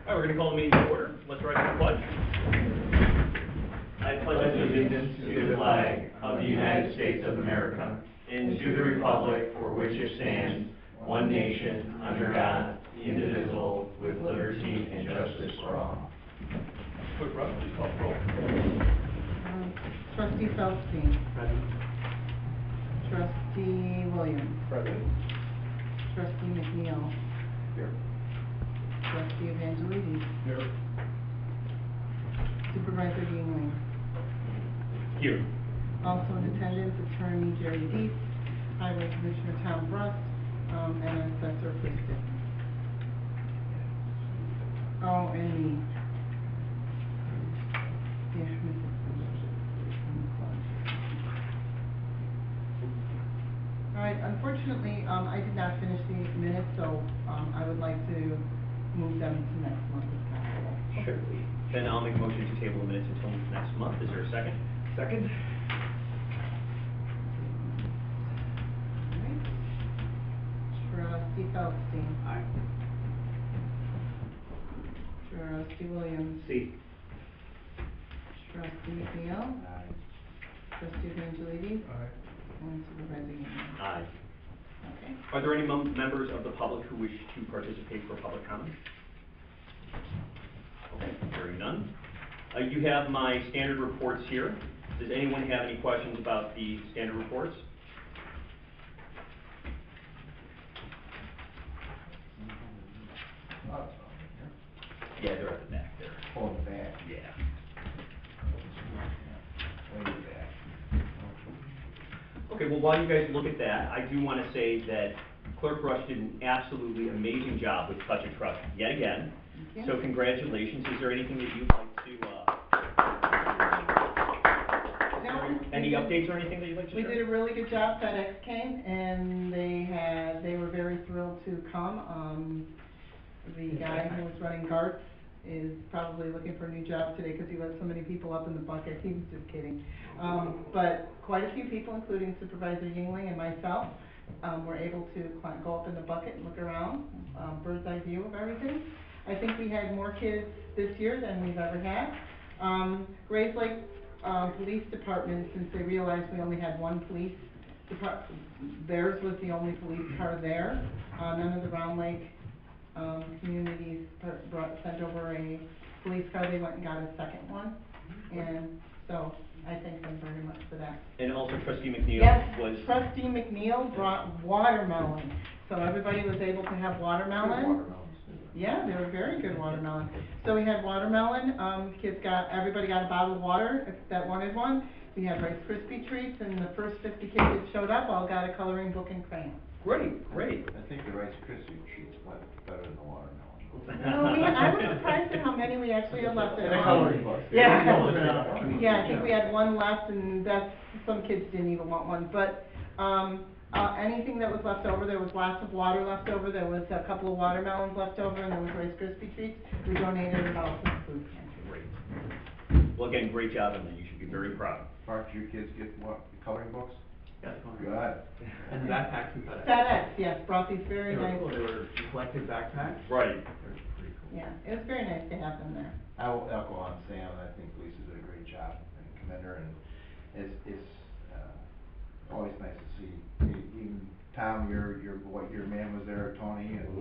All right, we're going to call the meeting to order. Let's rise to the pledge. I pledge allegiance to the flag of the United States of America and to the republic for which it stands, one nation, under God, indivisible, with liberty and justice for all. Clerk Russ, please call the roll. Trustee Feldstein. Present. Trustee Williams. Present. Trustee McNeil. Here. Trustee Evangelides. Here. Supervisor Yingling. Here. Also in attendance, Attorney Jerry Deep, Highway Commissioner Tom Brust, and Assessor Christie. Oh, and me. Yeah, Mrs. All right, unfortunately, I did not finish the minutes, so I would like to move them to next month if possible. Okay. Then I'll make a motion to table the minutes until next month. Is there a second? Second. Trustee Feldstein. Aye. Trustee Williams. C. Trustee McNeil. Aye. Trustee Evangelides. Aye. And Supervisor Yingling. Aye. Okay. Are there any members of the public who wish to participate for public comment? Okay, hearing none. You have my standard reports here. Does anyone have any questions about the standard reports? Yeah, they're at the back there. Oh, in the back. Yeah. Way back. Okay, well, while you guys look at that, I do want to say that Clerk Rush did an absolutely amazing job with Touch a Truck yet again. Thank you. So congratulations. Is there anything that you'd like to, any updates or anything that you'd like to We share? did a really good job. FedEx came and they were very thrilled to come. The guy who was running Gart's is probably looking for a new job today because he let so many people up in the bucket. He was just kidding. But quite a few people, including Supervisor Yingling and myself, were able to go up in the bucket and look around, bird's eye view of everything. I think we had more kids this year than we've ever had. Grays Lake Police Department, since they realized we only had one police department, theirs was the only police car there. None of the Round Lake communities sent over a police car. They went and got a second one, and so I thank them very much for that. And also Trustee McNeil was... Yes, Trustee McNeil brought watermelon, so everybody was able to have watermelon. Yeah, they were very good watermelon. So we had watermelon, everybody got a bottle of water, if that wanted one. We had Rice Krispie treats, and the first 50 kids that showed up all got a coloring book and crayon. Great, great. I think the Rice Krispie treats went better than the watermelon. No, I was surprised at how many we actually had left at And a home. coloring book. Yeah. Yeah, I think we had one left, and some kids didn't even want one, but, anything that was left over, there was lots of water left over, there was a couple of watermelons left over, and there was Rice Krispie treats. We donated it all to the food pantry. Great. Well, again, great job, and you should be very proud. Mark, do your kids get what, coloring books? Yes, Good. and the backpacks and FedEx. FedEx, yes, brought these very They were nice. cool, they were collected backpacks. Right. They were pretty cool. Yeah, it was very nice to have them there. I will echo on Sam, I think Lisa did a great job and commend her, and it's always nice to see, even Tom, your man was there, Tony, and,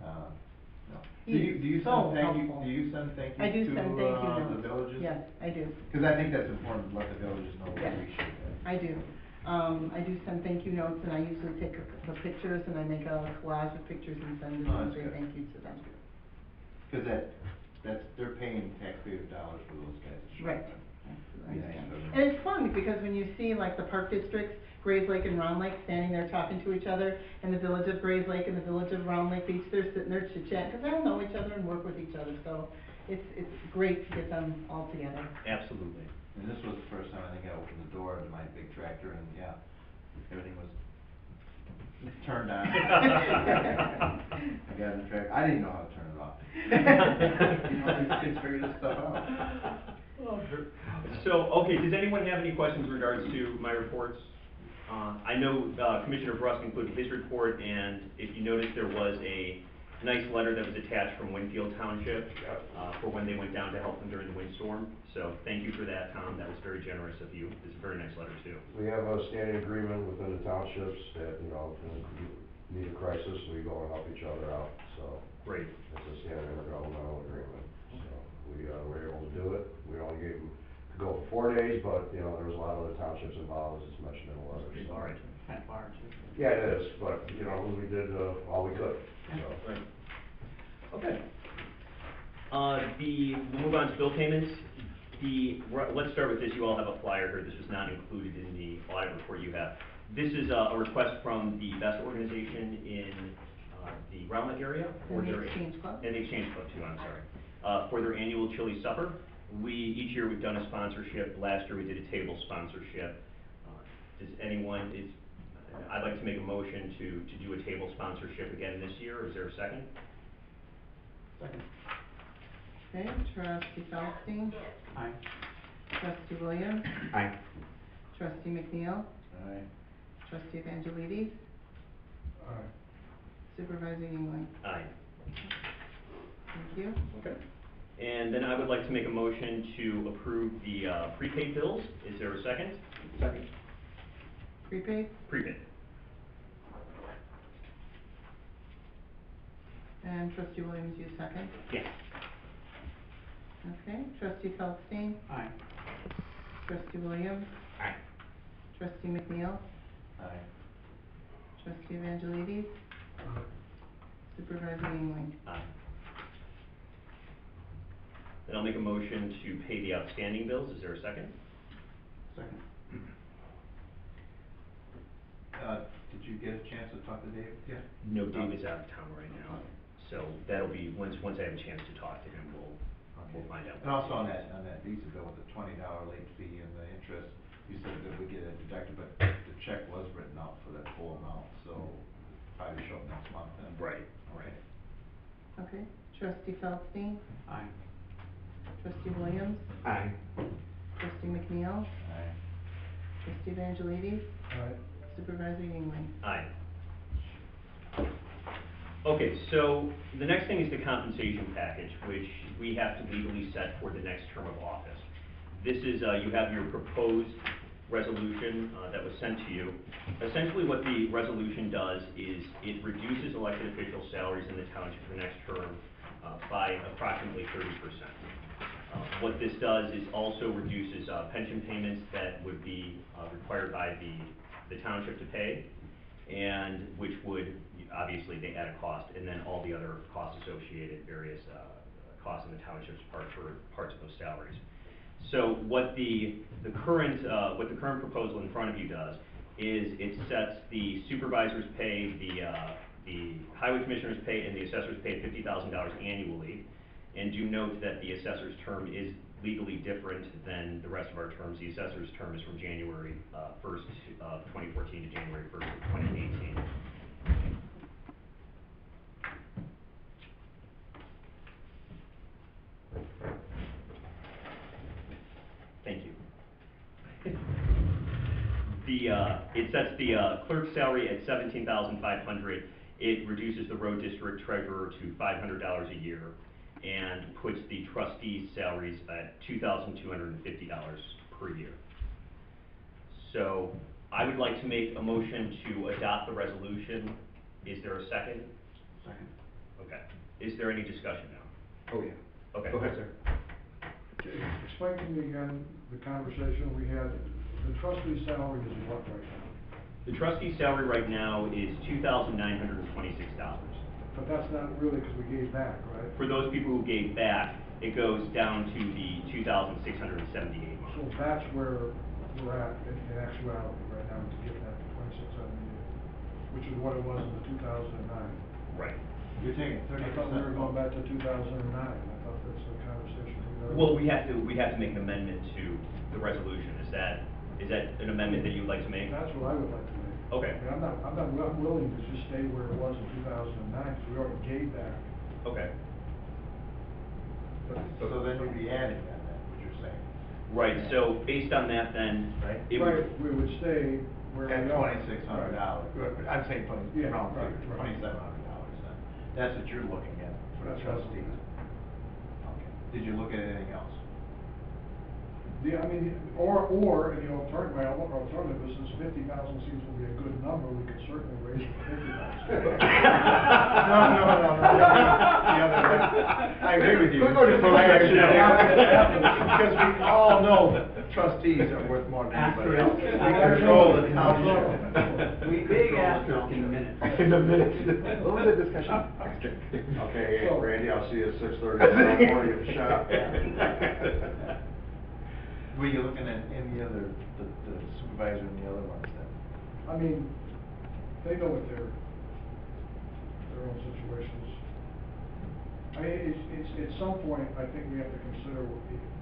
no. Do you so send thank you, helpful. do you send thank you I do to, send thank you the notes. villages? Yes, I do. Cause I think that's important, to let the villages know we Yes. appreciate that. I do. I do send thank you notes, and I usually take the pictures, and I make a collage of pictures and send it Oh, and that's say good. thank you to them. Cause they're paying taxpayer dollars for those guys to show Right. up. Absolutely. Yeah. And it's fun, because when you see like the park districts, Grays Lake and Round Lake, standing there talking to each other, and the village of Grays Lake and the village of Round Lake Beach, they're sitting there chit-chatting, because they all know each other and work with each other, so it's great to get them all together. Absolutely. And this was the first time I think I opened the door to my big tractor, and yeah, everything was turned on. I got in the tractor, I didn't know how to turn it off. These kids figured this stuff out. So, okay, does anyone have any questions in regards to my reports? I know Commissioner Brust included his report, and if you notice, there was a nice letter that was attached from Winfield Township, Yep. For when they went down to help them during the windstorm. So thank you for that, Tom, that was very generous of you. It's a very nice letter, too. We have a standing agreement within the townships that, you know, when you meet a crisis, we go and help each other out, so. Great. It's a standing intergovernmental agreement, so we, were able to do it. We only gave them, could go for 4 days, but, you know, there was a lot of other townships involved, as it's mentioned in the letter, so. All right. Kind of large. Yeah, it is, but, you know, we did, all we could, so. Right. Okay. We'll move on to bill payments. Let's start with this, you all have a flyer here, this was not included in the audit report you have. This is a request from the best organization in the Rowlett area. And the Exchange Club. And the Exchange Club too, I'm sorry. For their annual chili supper. Each year we've done a sponsorship, last year we did a table sponsorship. I'd like to make a motion to do a table sponsorship again this year, is there a second? Second. Okay, trustee Feldstein, Aye. trustee Williams, Aye. trustee McNeil, Aye. trustee Evangelides, supervisor Yingling. Aye. Thank you. Okay. And then I would like to make a motion to approve the prepaid bills, is there a second? Second. Prepaid, Prepaid. and trustee Williams, you second. Yes. Okay, trustee Feldstein, Aye. trustee Williams, Aye. trustee McNeil, Aye. trustee Evangelides, supervisor Yingling. Aye. Then I'll make a motion to pay the outstanding bills, is there a second? Second. Did you get a chance to talk to Dave? Yeah. No, Dave is out of town right now, so that'll be, once I have a chance to talk to him, we'll find out. And also on that Visa bill with the $20 late fee and the interest, you said that we get it deducted, but the check was written out for that full amount, so probably show up next month then. Right. Okay. Okay, trustee Feldstein, Aye. trustee Williams, Aye. trustee McNeil, Aye. trustee Evangelides, Aye. supervisor Yingling. Aye. Okay, so the next thing is the compensation package, which we have to legally set for the next term of office. This is, you have your proposed resolution that was sent to you. Essentially what the resolution does is it reduces elected official salaries in the township for the next term by approximately 30%. What this does is also reduces pension payments that would be required by the township to pay, and which would, obviously, they add a cost, and then all the other costs associated, various costs in the township's part for parts of those salaries. So what the current proposal in front of you does is it sets the supervisor's pay, the highway commissioner's pay, and the assessor's pay at $50,000 annually. And do note that the assessor's term is legally different than the rest of our terms. The assessor's term is from January 1st of 2014 to January 1st of 2018. Thank you. It sets the clerk's salary at $17,500. It reduces the road district treasurer to $500 a year, and puts the trustees' salaries at $2,250 per year. So I would like to make a motion to adopt the resolution. Is there a second? Second. Okay. Is there any discussion now? Oh, yeah. Okay. Go ahead, sir. Explain to me again the conversation we had. The trustee's salary is what right now? The trustee's salary right now is $2,926. But that's not really because we gave back, right? For those people who gave back, it goes down to the $2,678 mark. So that's where we're at in actuality right now to get that $2,678, which is what it was in the 2009. Right. You're taking 30%. I thought we were going back to 2009. I thought that's the conversation we were. Well, we have to make an amendment to the resolution. Is that an amendment that you would like to make? That's what I would like to make. Okay. I mean, I'm willing to just stay where it was in 2009, because we already gave back. Okay. So then you'd be adding that, then, what you're saying. Right, so based on that then, Right. it Right, would, we would stay where we At are. $2,600, Right. I'm saying Yeah, round right, figure, right. $2,700 then. That's what you're looking at for the That's what I'm trustees? looking Okay. Did you look at anything else? Yeah, I mean, you know, my alternative is 50,000 seems to be a good number, we could certainly raise it to 50,000. No. The other, I agree with you. We'll go to full section. Because we all know trustees are worth more than anybody else. We control the township. We big after 15 minutes. In the minutes. What was the discussion? Okay, So- Randy, I'll see you at 6:30 tomorrow morning at the shop. Were you looking at any other, the supervisor and the other ones then? I mean, they go with their own situations. I mean, it's, at some point, I think we have to consider,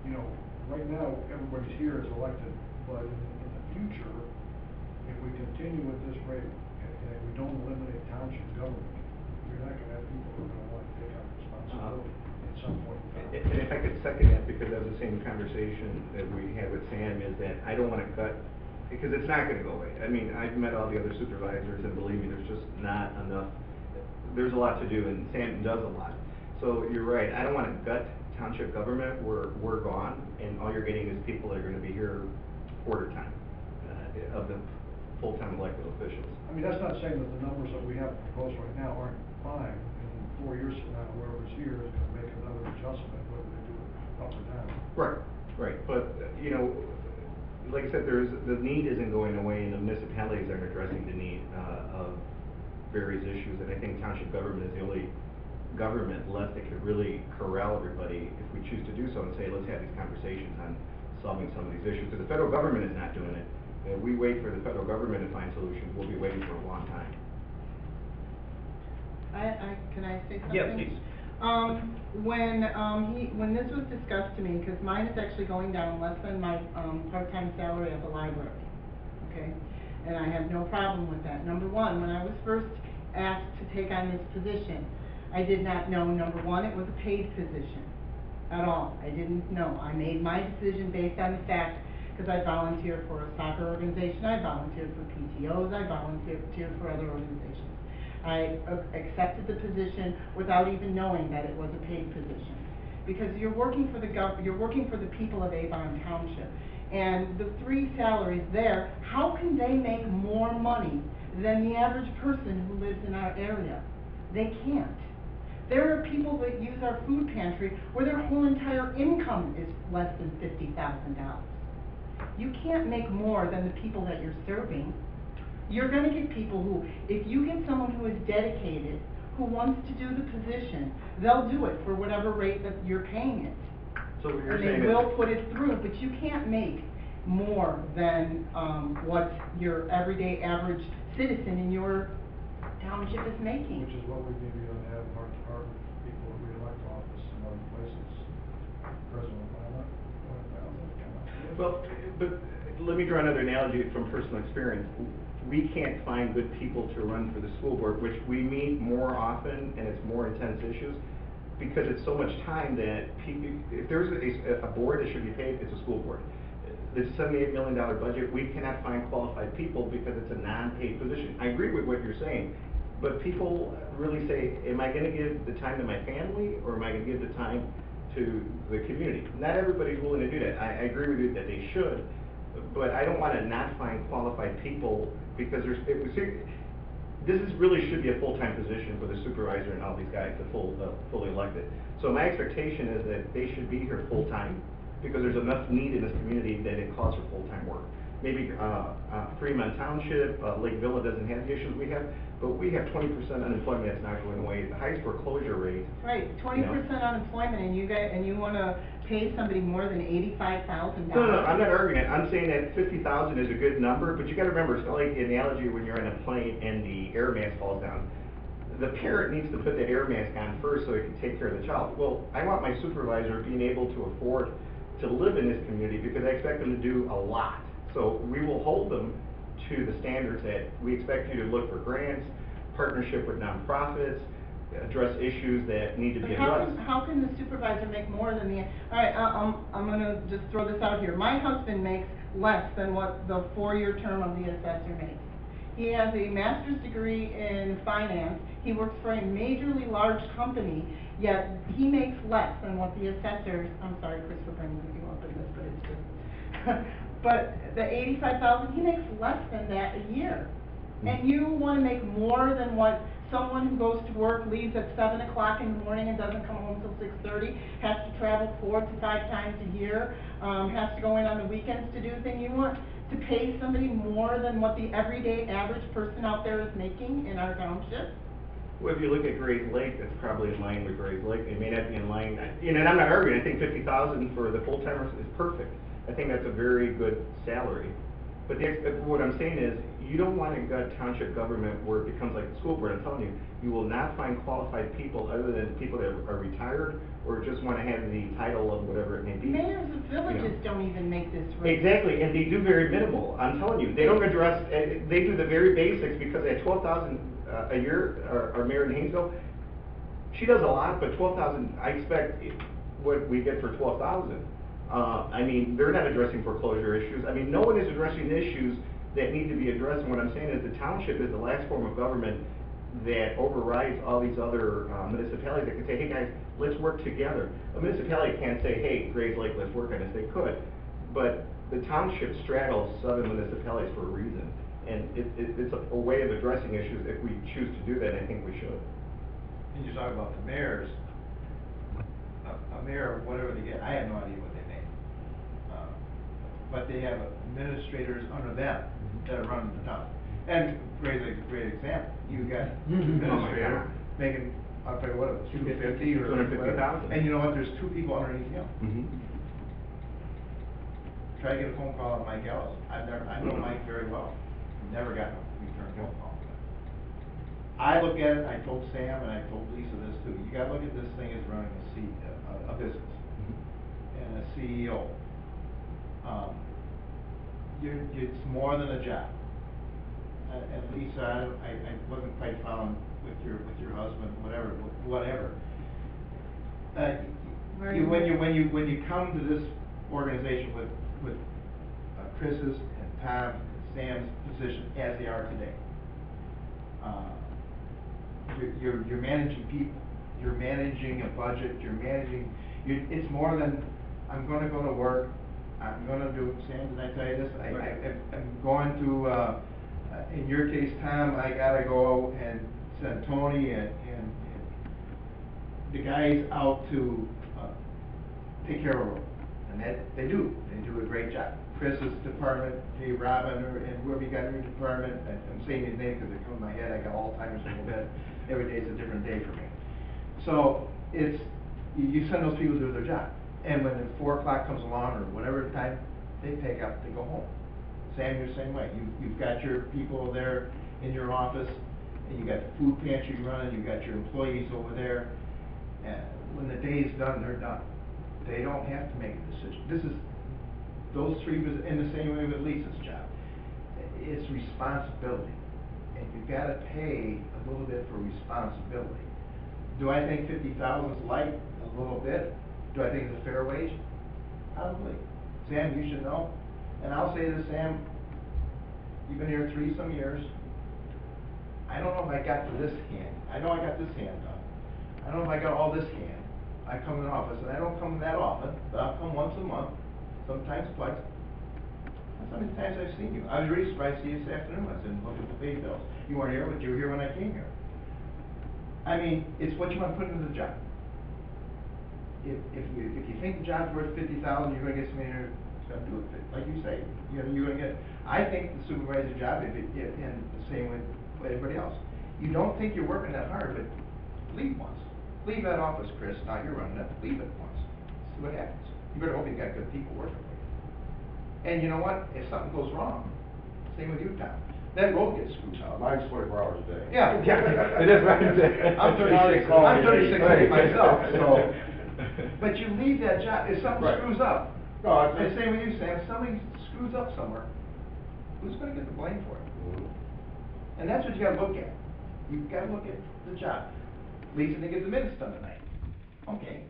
you know, right now, everybody's here is elected, but in the future, if we continue at this rate, and if we don't eliminate township government, you're not gonna have people who are gonna want to take on responsibility at some point in time. And if I could second that, because that was the same conversation that we had with Sam, is that I don't wanna cut, because it's not gonna go away. I mean, I've met all the other supervisors, and believe me, there's just not enough, there's a lot to do, and Sam does a lot. So you're right, I don't wanna gut township government, we're gone, and all you're getting is people that are gonna be here quarter time, of the full-time elected officials. I mean, that's not saying that the numbers that we have proposed right now aren't fine, and 4 years from now, whoever's here is gonna make another adjustment, whether they do it up or down. Right, but, you know, like I said, the need isn't going away, and the municipalities aren't addressing the need, of various issues, and I think township government is the only government left that could really corral everybody if we choose to do so and say, let's have these conversations on solving some of these issues, because the federal government is not doing it. If we wait for the federal government to find solutions, we'll be waiting for a long time. Can I say something? Yeah, please. When this was discussed to me, because mine is actually going down less than my, part-time salary at the library, okay? And I have no problem with that. Number one, when I was first asked to take on this position, I did not know, number one, it was a paid position at all. I didn't know. I made my decision based on the fact, because I volunteered for a soccer organization, I volunteered for PTOs, I volunteered for other organizations. I accepted the position without even knowing that it was a paid position. Because you're working for the people of Avon Township. And the three salaries there, how can they make more money than the average person who lives in our area? They can't. There are people that use our food pantry where their whole entire income is less than $50,000. You can't make more than the people that you're serving. You're gonna get people who, if you get someone who is dedicated, who wants to do the position, they'll do it for whatever rate that you're paying it. So what you're And saying they is. will put it through, but you can't make more than, what your everyday average citizen in your township is making. Which is what we maybe ought to have in our department, people who re-elect office in other places. President Obama, Well, but let me draw another analogy from personal experience. We can't find good people to run for the school board, which we meet more often and it's more intense issues, because it's so much time that people, if there's a board that should be paid, it's a school board. The $78 million budget, we cannot find qualified people because it's a non-paid position. I agree with what you're saying, but people really say, am I gonna give the time to my family, or am I gonna give the time to the community? Not everybody's willing to do that. I agree with you that they should, but I don't wanna not find qualified people, because this really should be a full-time position for the supervisor and all these guys, fully elected. So my expectation is that they should be here full-time, because there's enough need in this community that it calls for full-time work. Maybe Fremont Township, Lake Villa doesn't have the issues we have, but we have 20% unemployment that's not going away, the highest foreclosure rate. Right, 20% unemployment, and you wanna pay somebody more than $85,000? No, I'm not arguing it. I'm saying that 50,000 is a good number, but you gotta remember, it's like the analogy when you're in a plane and the air mask falls down. The parent needs to put that air mask on first so it can take care of the child. Well, I want my supervisor being able to afford to live in this community, because I expect them to do a lot. So we will hold them to the standards that we expect you to look for grants, partnership with nonprofits, address issues that need to be addressed. How can the supervisor make more than the, all right, I'm gonna just throw this out here. My husband makes less than what the 4-year term of the assessor makes. He has a master's degree in finance. He works for a majorly large company, yet he makes less than what the assessors, I'm sorry, Chris, for bringing you up in this, but it's just, but the 85,000, he makes less than that a year. And you wanna make more than what someone who goes to work, leaves at 7 o'clock in the morning and doesn't come home till 6:30, has to travel 4 to 5 times a year, has to go in on the weekends to do things. You want to pay somebody more than what the everyday average person out there is making in our township? Well, if you look at Gray's Lake, it's probably in line with Gray's Lake. It may not be in line, and I'm not arguing, I think 50,000 for the full-timers is perfect. I think that's a very good salary. But what I'm saying is, you don't want a good township government where it becomes like the school board. I'm telling you, you will not find qualified people other than people that are retired or just want to have the title of whatever it may be. Mayors of villages don't even make this rate. Exactly, and they do very minimal. I'm telling you, they don't address, they do the very basics because at 12,000 a year, our mayor in Haynesville, she does a lot, but 12,000, I expect what we get for 12,000. I mean, they're not addressing foreclosure issues. I mean, no one is addressing issues that need to be addressed. And what I'm saying is the township is the last form of government that overrides all these other municipalities that can say, hey guys, let's work together. A municipality can't say, hey, Gray's Lake, let's work on this. They could, but the township straddles 7 municipalities for a reason. And it's a way of addressing issues. If we choose to do that, I think we should. And you talk about the mayors, a mayor, whatever they get, I have no idea what they make. But they have administrators under them that are running the town. And great example, you got two administrators making, I'll tell you what, it was 250 or 250,000. And you know what, there's 2 people underneath him. Try to get a phone call on Mike Ellis. I know Mike very well. Never got a return phone call. I look at it, I told Sam and I told Lisa this too, you gotta look at this thing as running a business and a CEO. It's more than a job. And Lisa, I wasn't quite found with your husband, whatever. When you come to this organization with Chris's and Tom and Sam's position as they are today, you're managing people, you're managing a budget, it's more than, I'm gonna go to work, I'm gonna do, Sam, did I tell you this? I'm going to, in your case, Tom, I gotta go and send Tony and the guys out to, take care of a road. And that, they do a great job. Chris's department, hey, Robin, and whoever you got in your department, I'm saying his name because it comes in my head, I got Alzheimer's a little bit. Every day's a different day for me. So, you send those people to do their job. And when the 4 o'clock comes along, or whatever time, they pick up, they go home. Sam, you're the same way. You've got your people there in your office, and you got the food pantry running, you've got your employees over there. And when the day is done, they're done. They don't have to make a decision. Those 3 was in the same way with Lisa's job. It's responsibility. And you've got to pay a little bit for responsibility. Do I think 50,000 is light? A little bit. Do I think it's a fair wage? Probably. Sam, you should know. And I'll say this, Sam, you've been here 3 some years. I don't know if I got to this hand. I know I got this hand done. I don't know if I got all this hand. I come in the office, and I don't come that often, but I'll come once a month, sometimes twice. That's how many times I've seen you. I was really surprised to see you this afternoon. I was in looking at the pay bills. You weren't here, but you were here when I came here. I mean, it's what you want to put into the job. If you think the job's worth 50,000, you're going to get somebody here that's going to do it. Like you say, you're going to get. I think the supervisor job, and the same with everybody else. You don't think you're working that hard, but leave once. Leave that office, Chris. Now you're running it. Leave it once. See what happens. You better hope you got good people working for you. And you know what? If something goes wrong, same with you, Tom. That road gets screwed up. Mine's 24 hours a day. Yeah. It is right there. I'm 36 myself, so. But you leave that job, if something screws up. No, And same with you, Sam, if somebody screws up somewhere, who's gonna get the blame for it? And that's what you gotta look at. You've gotta look at the job. Lisa didn't get the minutes done tonight. Okay,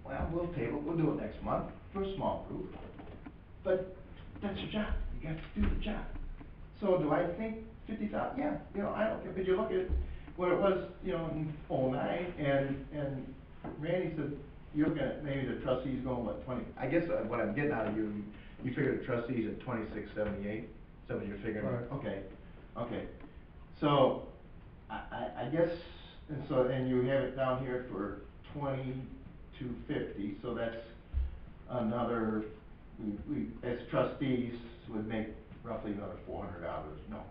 well, we'll do it next month for a small group. But that's your job, you got to do the job. So do I think 50,000? Yeah, you know, I don't care, but you look at what it was, you know, in '09, and Randy said, you're looking at maybe the trustees going, what, 20, I guess what I'm getting out of you, you figure the trustees at 2678, so what you're figuring, Right. okay. So, I guess, and you have it down here for 2250, so that's another, we, as trustees, would make roughly another $400, no.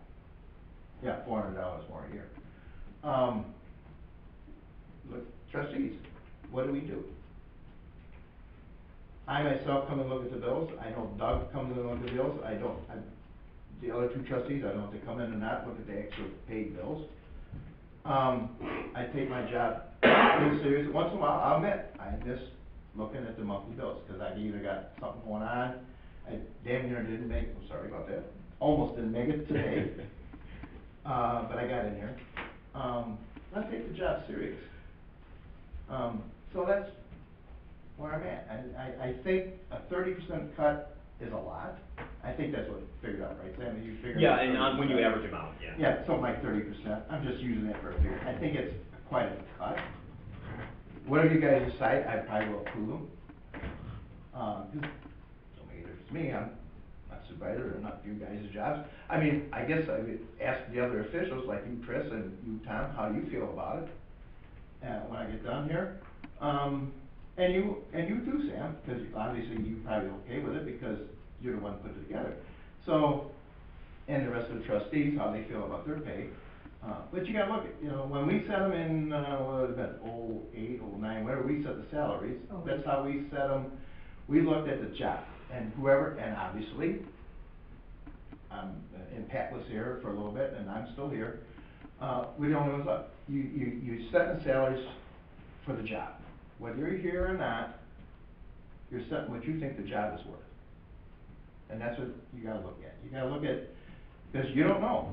Yeah, $400 more a year. Look, trustees, what do we do? I myself come and look at the bills, I know Doug comes and looks at the bills, the other two trustees, I don't know if they come in or not, look at the actual paid bills. I take my job real serious, once in a while, I'll admit, I miss looking at the monthly bills, cause I've either got something going on, I damn near didn't make, I'm sorry about that, almost didn't make it today. But I got in here. I take the job serious. So that's where I'm at. I think a 30% cut is a lot. I think that's what you figured out, right, Sam? You figured. Yeah, and on when you average them out, yeah. Yeah, something like 30%. I'm just using that for a figure. I think it's quite a cut. Whatever you guys decide, I probably will approve them. 'Cause don't make a difference to me. I'm not supervisor, I'm not you guys' jobs. I mean, I guess I would ask the other officials, like you, Chris, and you, Tom, how you feel about it, when I get done here. And you too, Sam, because obviously you probably okay with it, because you're the one put it together. So, and the rest of the trustees, how they feel about their pay. But you gotta look at, you know, when we set them in, what was it, 08, 09, whenever we set the salaries, that's how we set them. We looked at the job, and whoever, and obviously, and Pat was here for a little bit, and I'm still here, we the only ones up. You set the salaries for the job. Whether you're here or not, you're setting what you think the job is worth. And that's what you gotta look at. You gotta look at, because you don't know,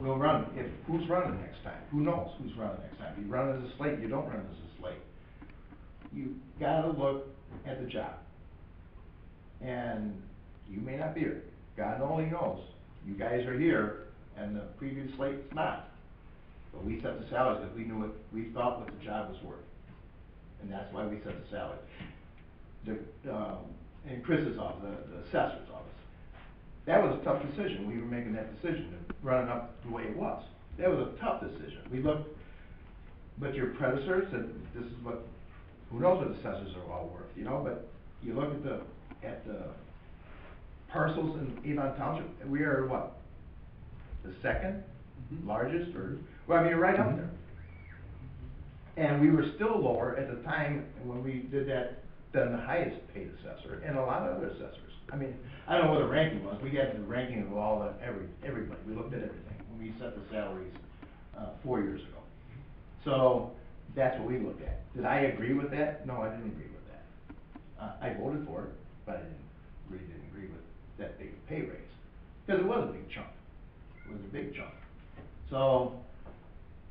who's running next time, who knows who's running next time. You run as a slate, you don't run as a slate. You gotta look at the job. And you may not be here, God only knows. You guys are here, and the previous slate's not. But we set the salaries because we knew what, we thought what the job was worth. And that's why we set the salary. In Chris's office, the assessor's office, that was a tough decision. We were making that decision, running up the way it was. That was a tough decision. We looked, but your predecessor said, this is what, who knows what assessors are all worth, you know, but you look at the parcels in Avon Township, and we are what? The second largest, or, well, I mean, you're right up there. And we were still lower at the time when we did that than the highest paid assessor and a lot of other assessors. I mean, I don't know what the ranking was. We had the ranking of all everybody. We looked at everything when we set the salaries 4 years ago. So that's what we looked at. Did I agree with that? No, I didn't agree with that. I voted for it, but I didn't agree with that big pay raise, because it was a big chunk. It was a big chunk. So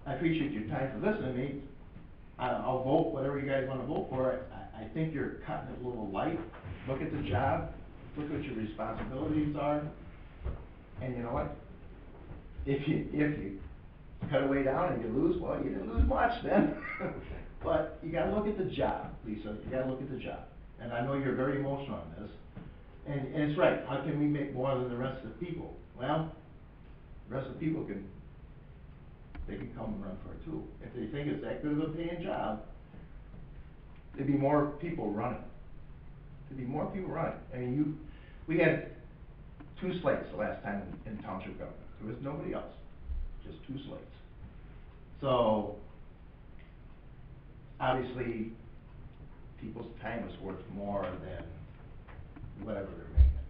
I appreciate your time for listening to me. I'll vote whatever you guys want to vote for. I think you're cutting it a little light. Look at the job, look what your responsibilities are, and you know what? If you cut it way down and you lose, well, you didn't lose much then. But you gotta look at the job, Lisa, you gotta look at the job. And I know you're very emotional on this, and it's right, how can we make more than the rest of the people? Well, the rest of the people they can come and run for it too. If they think it's that good of a paying job, there'd be more people running. There'd be more people running. I mean, we had 2 slates the last time in township government. There was nobody else, just 2 slates. So, obviously, people's time is worth more than whatever they're making.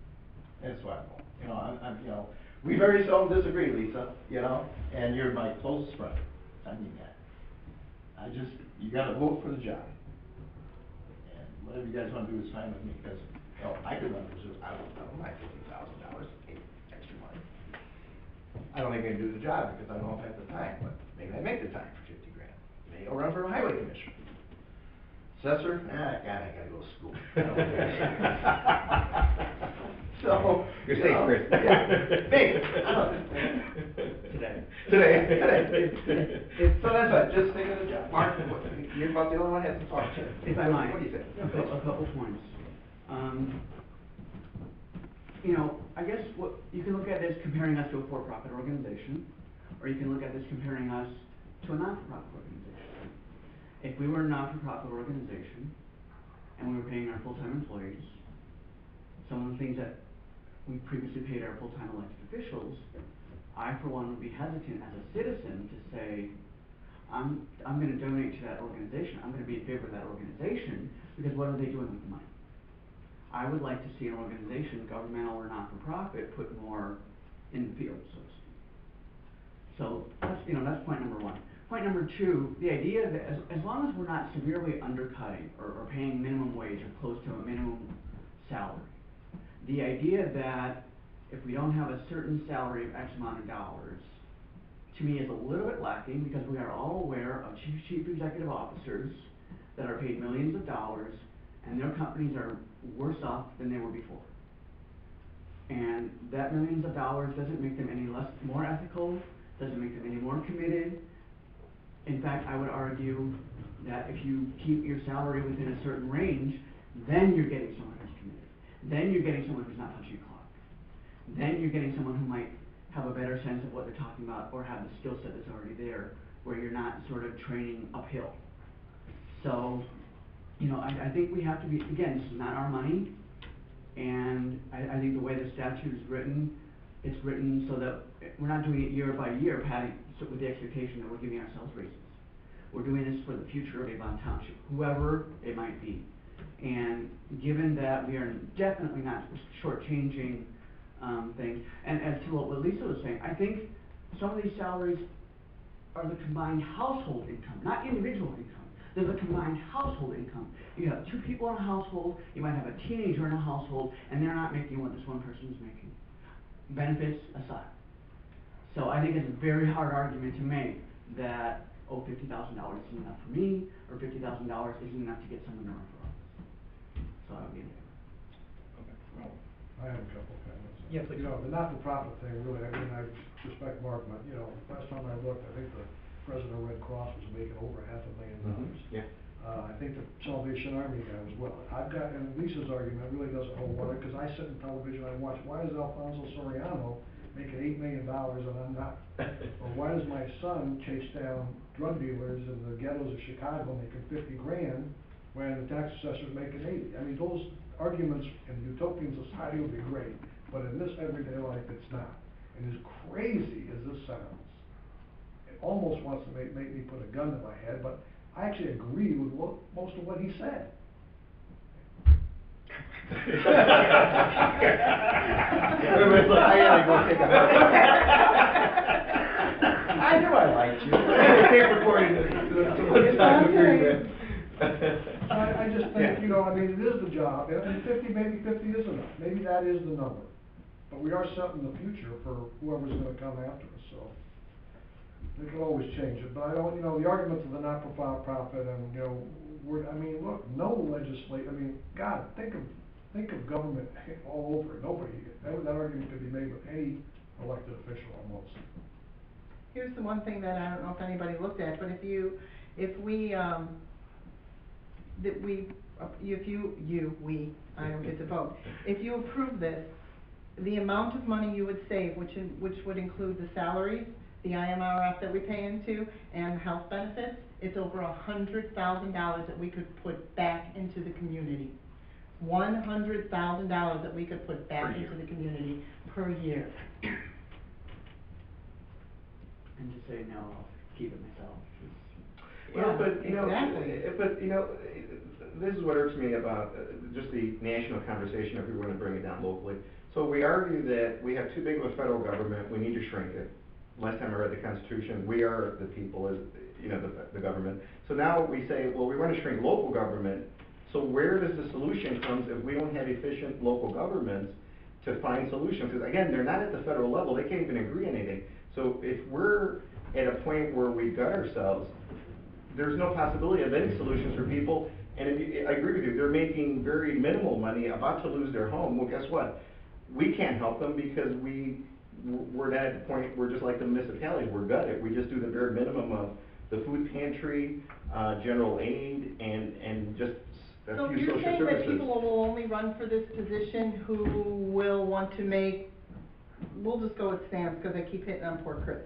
That's why I'm going. You know, I'm you know, we very seldom disagree, Lisa, you know, and you're my closest friend. I mean that. You gotta vote for the job. And whatever you guys wanna do is fine with me, because, you know, I could run for this, I don't mind $50,000, extra money. I don't think I can do the job, because I don't have the time, but maybe I make the time for 50 grand. Maybe I'll run for a highway commissioner. Assessor, God, I gotta go to school. So. You're safe, Chris. Yeah, safe. Today. Today. So that's it, just think of the job. Mark, You're about the only one that has some thoughts. If I might. What do you say? A couple points. You know, I guess what, you can look at this comparing us to a for-profit organization, or you can look at this comparing us to a not-for-profit organization. If we were a not-for-profit organization, and we were paying our full-time employees, some of the things that we previously paid our full-time elected officials, I, for one, would be hesitant as a citizen to say, I'm gonna donate to that organization, I'm gonna be in favor of that organization, because what are they doing with the money? I would like to see an organization, governmental or not-for-profit, put more in the field, so to speak. So, that's point number one. Point number two, the idea that as long as we're not severely undercutting or paying minimum wage or close to a minimum salary, the idea that if we don't have a certain salary of X amount of dollars, to me is a little bit lacking, because we are all aware of chief executive officers that are paid millions of dollars, and their companies are worse off than they were before. And that millions of dollars doesn't make them any more ethical, doesn't make them any more committed. In fact, I would argue that if you keep your salary within a certain range, then you're getting someone who's committed. Then you're getting someone who's not punching a clock. Then you're getting someone who might have a better sense of what they're talking about, or have the skill set that's already there, where you're not sort of training uphill. So, I think we have to be, again, this is not our money, and I think the way the statute is written, it's written so that we're not doing it year by year, with the expectation that we're giving ourselves raises. We're doing this for the future of Avon Township, whoever it might be. And given that we are definitely not shortchanging things, and as to what Lisa was saying, I think some of these salaries are the combined household income, not individual income. They're the combined household income. You have two people in a household, you might have a teenager in a household, and they're not making what this one person is making. Benefits aside. So I think it's a very hard argument to make that, oh, $50,000 isn't enough for me, or $50,000 isn't enough to get someone to run for office. So I would be in favor. I have a couple of comments. Yeah, please. The not-for-profit thing, really, I respect Mark, but, last time I looked, I think the president of Red Cross was making over $500,000. Yeah. I think the Salvation Army guy was well. And Lisa's argument really doesn't hold water, because I sit in television, I watch, why is Alfonso Soriano making $8 million and I'm not? Or why does my son chase down drug dealers in the ghettos of Chicago making $50,000 when the tax assessor's making $80? I mean, those arguments in utopian society would be great, but in this everyday life, it's not. And as crazy as this sounds, it almost wants to make me put a gun to my head, but I actually agree with most of what he said. Everybody's like, I gotta go take a break. I knew I liked you. Tape recording, so let's not agree with. I just think, it is the job, and 50, maybe 50 is enough, maybe that is the number. But we are setting the future for whoever's gonna come after us, so. We can always change it, but I don't, the arguments of the not-for-profit and, look, no God, think of government all over it, that argument could be made with any elected official almost. Here's the one thing that I don't know if anybody looked at, but I don't get to vote. If you approve this, the amount of money you would save, which would include the salaries, the IMRF that we pay into, and health benefits, it's over $100,000 that we could put back into the community. $100,000 that we could put back into the community per year. And to say no, I'll keep it myself. Well, but, Exactly. this is what irks me about just the national conversation if we want to bring it down locally. So we argue that we have too big of a federal government, we need to shrink it. Last time I read the Constitution, we are the people, as the government. So now we say, well, we want to shrink local government. So where does the solution come if we don't have efficient local governments to find solutions? Because again, they're not at the federal level, they can't even agree on anything. So if we're at a point where we gut ourselves, there's no possibility of any solutions for people. And I agree with you, they're making very minimal money, about to lose their home. Well, guess what? we can't help them because we're not at the point, we're just like the municipalities, we're gutted. We just do the bare minimum of the food pantry, general aid, and just a So few you're social saying that services. people will only run for this position who will want to make, we'll just go with Sam's, because I keep hitting on poor Chris.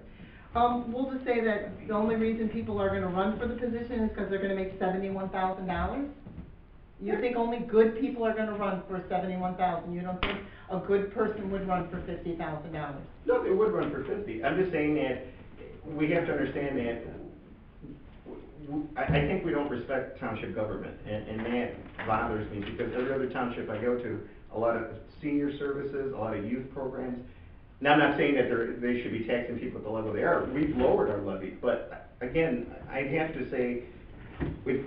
We'll just say that the only reason people are gonna run for the position is because they're gonna make $71,000? You think only good people are gonna run for $71,000? You don't think a good person would run for $50,000? No, they would run for 50. I'm just saying that we have to understand that I think we don't respect township government, and that bothers me, because every other township I go to, a lot of senior services, a lot of youth programs. Now, I'm not saying that they should be taxing people at the level they are. We've lowered our levy, but again, I'd have to say, we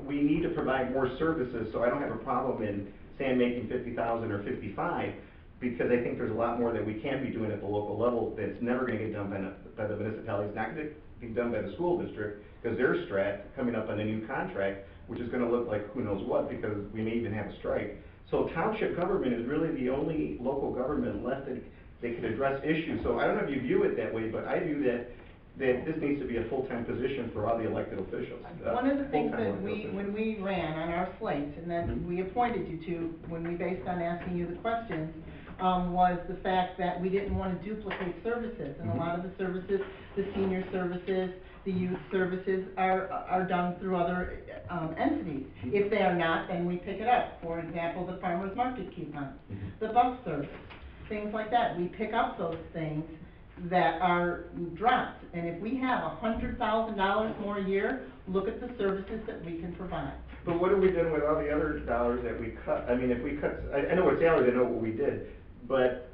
need to provide more services, so I don't have a problem in Sam making 50,000 or 55, because I think there's a lot more that we can be doing at the local level that's never gonna get done by the municipality. It's not gonna be done by the school district, because they're strapped, coming up on a new contract, which is gonna look like who knows what, because we may even have a strike. So township government is really the only local government left that can address issues. So I don't know if you view it that way, but I view that this needs to be a full-time position for all the elected officials. One of the things full-time that elected when officials. we ran on our slate, and that Mhm. we appointed you to, when we based on asking you the questions, was the fact that we didn't wanna duplicate services, and a Mhm. lot of the services, the senior services, the youth services are done through other, entities. Mhm. If they are not, then we pick it up. For example, the farmer's market coupons, the bus service, things like that. We pick up those things that are dropped, and if we have $100,000 more a year, look at the services that we can provide. But what have we done with all the other dollars that we cut? I mean, if we cut, I know what salaries, I know what we did, but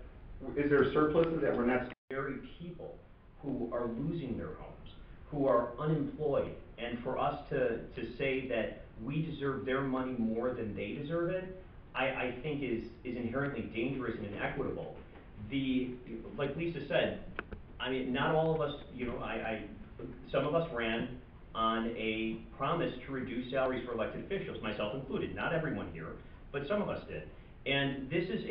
is there surpluses that we're not? Very people who are losing their homes, who are unemployed, and for us to say that we deserve their money more than they deserve it, I think is inherently dangerous and inequitable. Like Lisa said, I mean, not all of us, some of us ran on a promise to reduce salaries for elected officials, myself included, not everyone here, but some of us did. And this is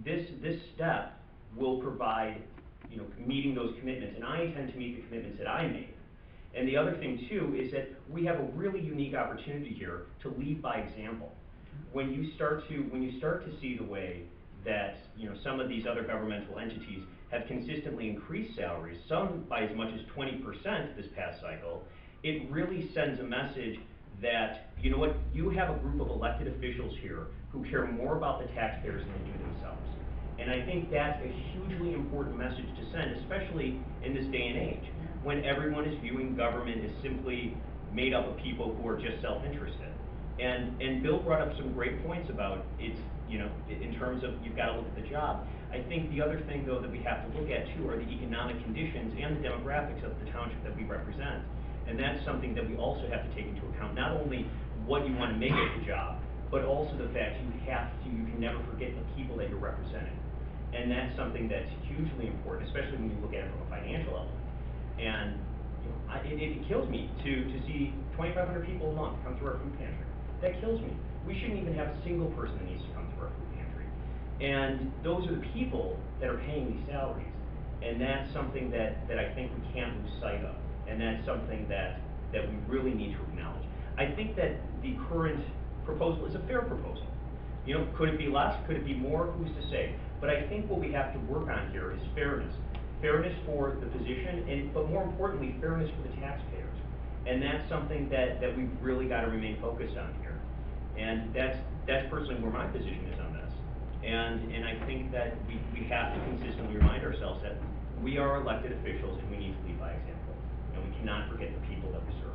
this step will provide, meeting those commitments, and I intend to meet the commitments that I made. And the other thing too is that we have a really unique opportunity here to lead by example. When you start to see the way that, some of these other governmental entities have consistently increased salaries, some by as much as 20% this past cycle, it really sends a message that, you know what, you have a group of elected officials here who care more about the taxpayers than they do themselves. And I think that's a hugely important message to send, especially in this day and age, when everyone is viewing government as simply made up of people who are just self-interested. And Bill brought up some great points about it's, in terms of you've got to look at the job. I think the other thing, though, that we have to look at, too, are the economic conditions and the demographics of the township that we represent. And that's something that we also have to take into account, not only what you want to make of the job, but also the fact you can never forget the people that you're representing. And that's something that's hugely important, especially when you look at it from a financial element. And, it kills me to see 2,500 people a month come through our food pantry. That kills me. We shouldn't even have a single person that needs to come through our food pantry. And those are the people that are paying these salaries. And that's something that I think we can't lose sight of. And that's something that we really need to acknowledge. I think that the current proposal is a fair proposal. Could it be less? Could it be more? Who's to say? But I think what we have to work on here is fairness. Fairness for the position, but more importantly, fairness for the taxpayers. And that's something that we've really got to remain focused on here. And that's personally where my position is on this. And I think that we have to consistently remind ourselves that we are elected officials and we need to lead by example. And we cannot forget the people that we serve.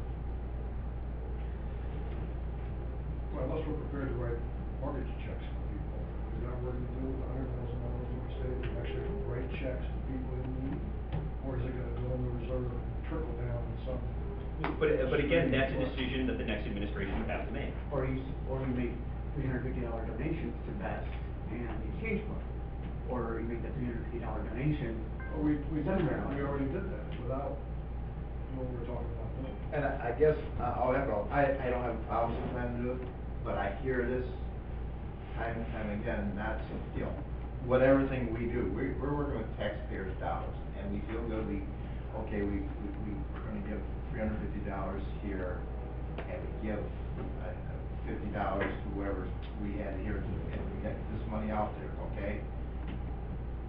Well, unless we're prepared to write mortgage checks for people, is that what we're gonna do with $100,000 in the state, actually write checks to people in need? Or is it gonna go in the reserve and trickle down in some? But again, that's a decision that the next administration would have to make. Or you make $350 donations to Best and the Exchange Club. Or you make that $350 donation. Well, we already did that without what we're talking about doing. And I guess, I'll echo, I don't have a problem with trying to do it, but I hear this time and time again, not, you know, whatever thing we do, we're working with taxpayers' dollars, and we feel good, we're gonna give $350 here, and we give $50 to whoever we had here, and we get this money out there, okay?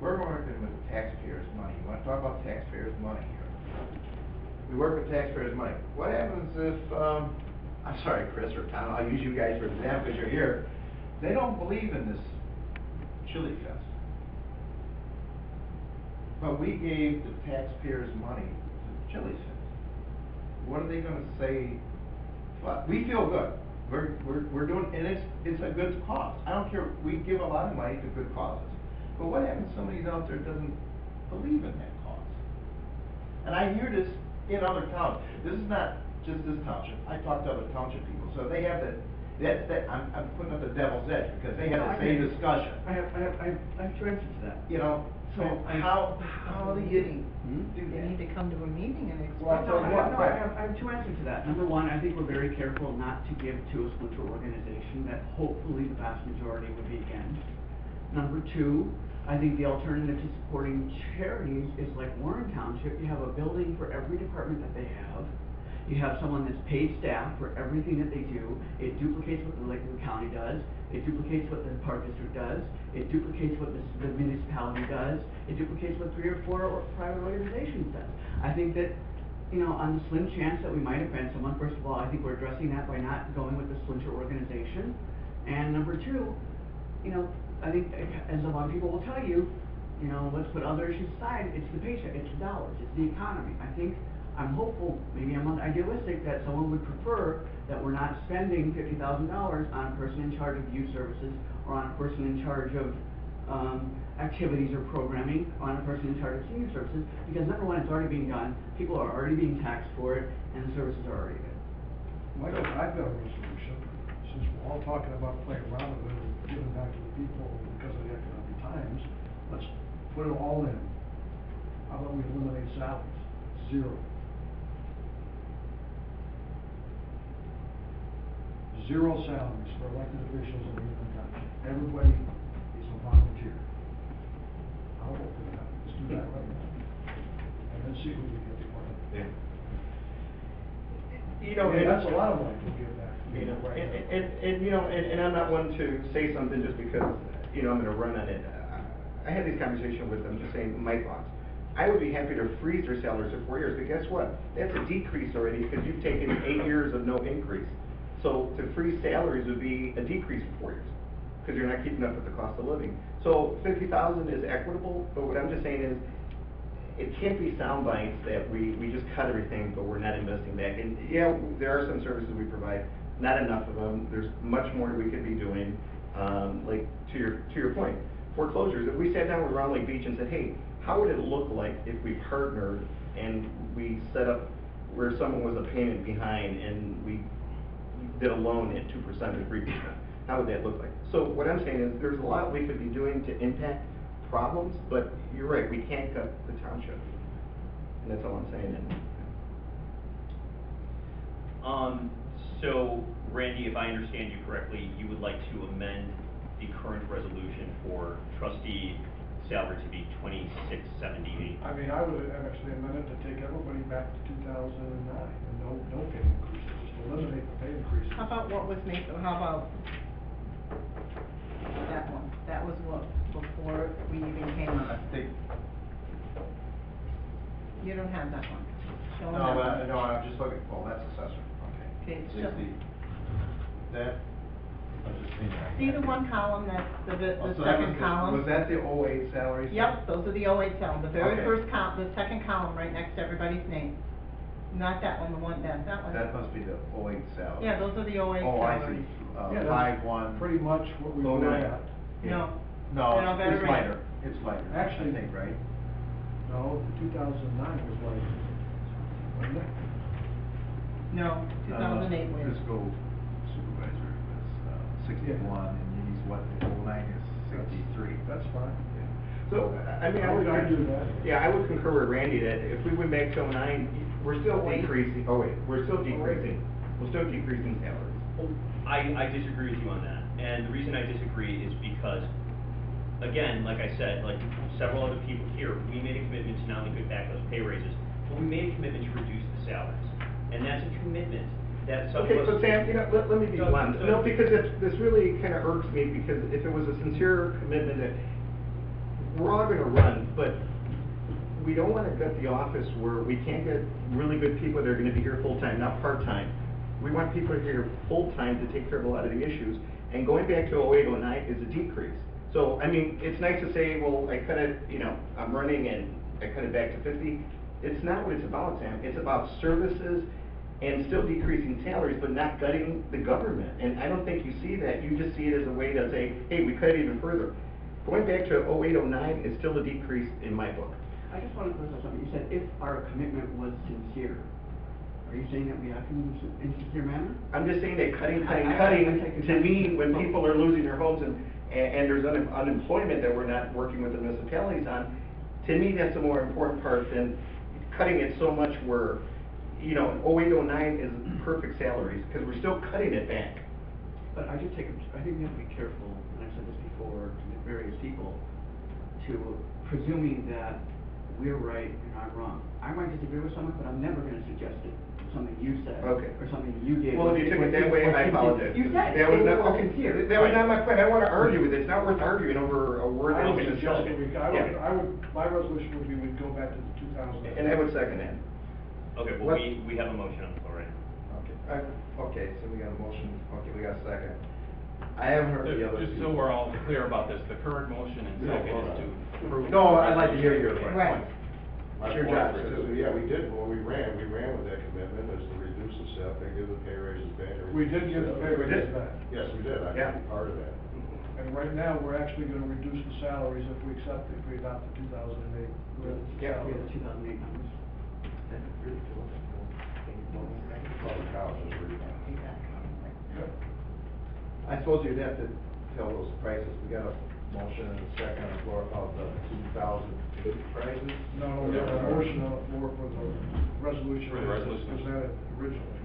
We're working with taxpayers' money. You wanna talk about taxpayers' money here? We work with taxpayers' money. What happens if, I'm sorry, Chris or Tom, I'll use you guys for example, because you're here. They don't believe in this chili fest. But we gave the taxpayers' money to the chili fest. What are they gonna say? Well, we feel good. We're doing, and it's a good cause. I don't care, we give a lot of money to good causes. But what happens if somebody's out there doesn't believe in that cause? And I hear this in other towns. This is not just this township. I talk to other township people, so they have I'm putting up the devil's edge because they have the same discussion. I have two answers to that. You know, so how do you do They that? need to come to a meeting and Well, explain. I'll tell you what, I have two answers to that. Number one, I think we're very careful not to give to a splinter organization that hopefully the vast majority would be against. Number two, I think the alternative to supporting charities is like Warren Township. You have a building for every department that they have. You have someone that's paid staff for everything that they do. It duplicates what the Lakewood County does. It duplicates what the Park District does. It duplicates what the municipality does. It duplicates what 3 or 4 private organizations does. I think that, you know, on the slim chance that we might offend someone, first of all, I think we're addressing that by not going with the splinter organization. And number two, you know, I think, as a lot of people will tell you, you know, let's put other issues aside, it's the paycheck, it's the dollars, it's the economy. I'm hopeful, maybe I'm idealistic, that someone would prefer that we're not spending $50,000 on a person in charge of youth services, or on a person in charge of, activities or programming, or on a person in charge of senior services, because number one, it's already being done, people are already being taxed for it, and the services are already good. Michael, I've got a resolution, since we're all talking about playing around with it and giving back to the people because of the economic times, let's put it all in. How about we eliminate salaries? 0. 0 salaries for elected officials in Avon Township. Everybody is a volunteer. I'll vote for that. Let's do that right now. And then see who we get to work. Yeah. You know, Yeah, that's a lot of money to give back. You know, Right now. and you know, and I'm not one to say something just because, you know, I'm gonna run on it. I had this conversation with them, just saying, my thoughts. I would be happy to freeze their salaries for 4 years, but guess what? That's a decrease already, because you've taken 8 years of no increase. So to freeze salaries would be a decrease for 4 years, because you're not keeping up with the cost of living. So 50,000 is equitable, but what I'm just saying is, it can't be sound bites that we just cut everything, but we're not investing back. And yeah, there are some services we provide, not enough of them. There's much more we could be doing. Like to your point, foreclosures. If we sat down with Round Lake Beach and said, hey, how would it look like if we partnered and we set up where someone was a payment behind and we did a loan at 2% or 3%? How would that look like? So what I'm saying is there's a lot we could be doing to impact problems, but you're right, we can't cut the township. And that's all I'm saying. So Randy, if I understand you correctly, you would like to amend the current resolution for trustee salary to be $26.78. I mean, I would actually amend it to take everybody back to 2009 and no pay increases, just eliminate the pay increases. How about what was made, how about that one? That was what, before we even came on. I think, You don't have that one. Show no, them. no, I'm just looking, oh, that's assessor, okay. Okay, it's 60. That, I was just seeing that. See the one column, that's the Oh, so that second column? Was that the 08 salaries? Yep, those are the 08 column, the very Okay. first the second column right next to everybody's name. Not that one, the one, that one. That must be the 08 salaries. Yeah, those are the 08 Oh, I salaries. see, Yeah, 5-1. Pretty much what we Oh, were nine. at. No. No, They're not very it's lighter, it's lighter, I Actually- think, right? No, 2009 was like, wasn't it? No, 2008 was. Fiscal supervisor was 61, and he's what, the 09 is 63. That's fine. So, I mean, I would. I do that. Yeah, I would concur with Randy that if we went back to 09, we're still decreasing, we're still decreasing salaries. I disagree with you on that, And the reason I disagree is because, again, like I said, like several other people here, we made a commitment to not only give back those pay raises, but we made a commitment to reduce the salaries. And that's a commitment that some of us. Okay, but Sam, you know, let me be No, blunt. no. No, because this really kind of irks me, because if it was a sincere commitment that we're all gonna run, but we don't wanna gut the office where we can't get really good people that are gonna be here full-time, not part-time. We want people here full-time to take care of a lot of the issues, and going back to 08, 09 is a decrease. So, I mean, it's nice to say, well, I cut it, you know, I'm running and I cut it back to 50. It's not what it's about, Sam. It's about services and still decreasing salaries, but not gutting the government. And I don't think you see that. You just see it as a way to say, hey, we cut it even further. Going back to 08, 09 is still a decrease in my book. I just want to clarify something. You said if our commitment was sincere. Are you saying that we have to move in a sincere manner? I'm just saying that cutting, I take your to point. me, when people are losing their homes and there's unemployment that we're not working with the municipalities on, to me, that's the more important part than cutting it so much where, you know, 08, 09 is perfect salaries, because we're still cutting it back. But I think we have to be careful, and I've said this before to various people, to presuming that we're right and I'm wrong. I might disagree with someone, but I'm never gonna suggest it, something you said. Okay. Or something you did. Well, if you took it that way, I apologize. You said That was it not, was okay, sincere. that was not my point. I don't wanna argue with it. It's not worth arguing over a word I that would we just suggest said. I would, my resolution would be we'd go back to the 2000. And I would second that. Okay, well, What- we have a motion on the floor right now. Okay, so we got a motion, okay, we got a second. I haven't heard the other. Just so we're all clear about this, the current motion and second is to approve. No, I'd like to hear your point. Right. My It's your point job, is, so- yeah, we did, when we ran with that commitment, is to reduce the staff and give the pay raises back. and We did give the pay We raises did. back. Yes, we did, I Yeah. can be part of that. And right now, we're actually gonna reduce the salaries if we adopt the 2008. Yeah, We have the 2008 numbers. Public houses were Yep. I suppose you'd have to tell those prices. We got a motion and a second on the floor about the 2008 prices. No, we have a motion on the floor for the resolution. For the that was resolution. presented originally.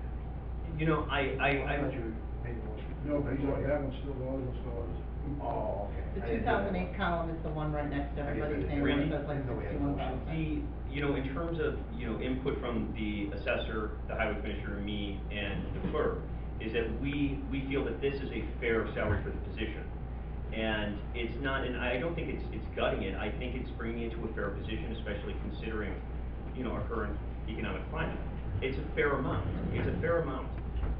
You know, I thought you made a motion. No, but that one's still, the other one's still is. Oh, okay. The I didn't hear that 2008 one. column is the one right next to everybody's name, where it says like No, we had a 61,000. The, you know, in terms of, you know, input from the assessor, the highway commissioner, me, and the clerk, is that we feel that this is a fair salary for the position. And it's not, and I don't think it's gutting it, I think it's bringing it to a fair position, especially considering, you know, our current economic climate. It's a fair amount,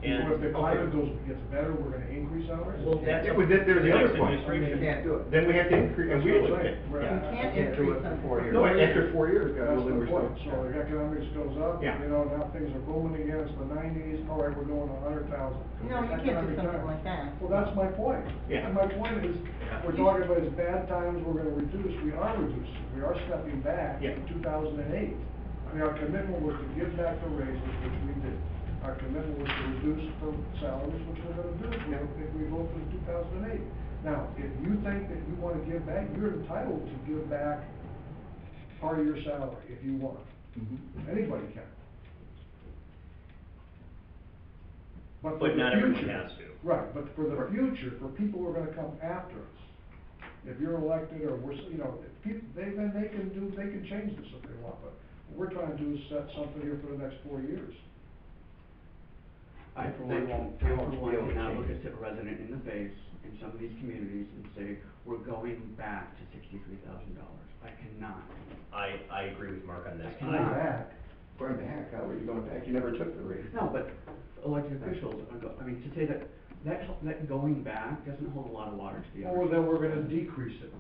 And. So if the climate gets better, we're gonna increase ours? Well, that's. Yeah, but there's the other Next point. administration. Yeah. Do it. Then we have to increase, and we That's would what I'm pay. saying. We're- You I can't can't do increase it them. for 4 years. No, after 4 years, God That's willing, the we're still. point, so the economics goes up, Yeah. you know, now things are booming again, it's the 90s, all right, we're doing 100,000. No, you can't do something like that. Well, that's my point. Yeah. And my point is, we're talking about as bad times, we're gonna reduce, we are reducing, we are stepping back Yeah. to 2008. I mean, our commitment was to give back the raises, which we did. Our commitment was to reduce the salaries, which we're gonna do, if we vote for 2008. Now, if you think that you wanna give back, you're entitled to give back part of your salary if you want. Mhm. Anybody can. for But the not everyone future- has to. Right, but for the future, for people who are gonna come after us, if you're elected or you know, if they can change this if they want, but what we're trying to do is set something here for the next 4 years. I, for They one, won't- I, they for won't be one, able to cannot look change a resident in the face in some of these communities and say, we're going back to $63,000. I cannot. I agree with Mark on this. I cannot. Back. Going back, how are you going back? You never took the raise. No, but elected officials are I mean, to say that going back doesn't hold a lot of water to the Or other. then we're gonna decrease it.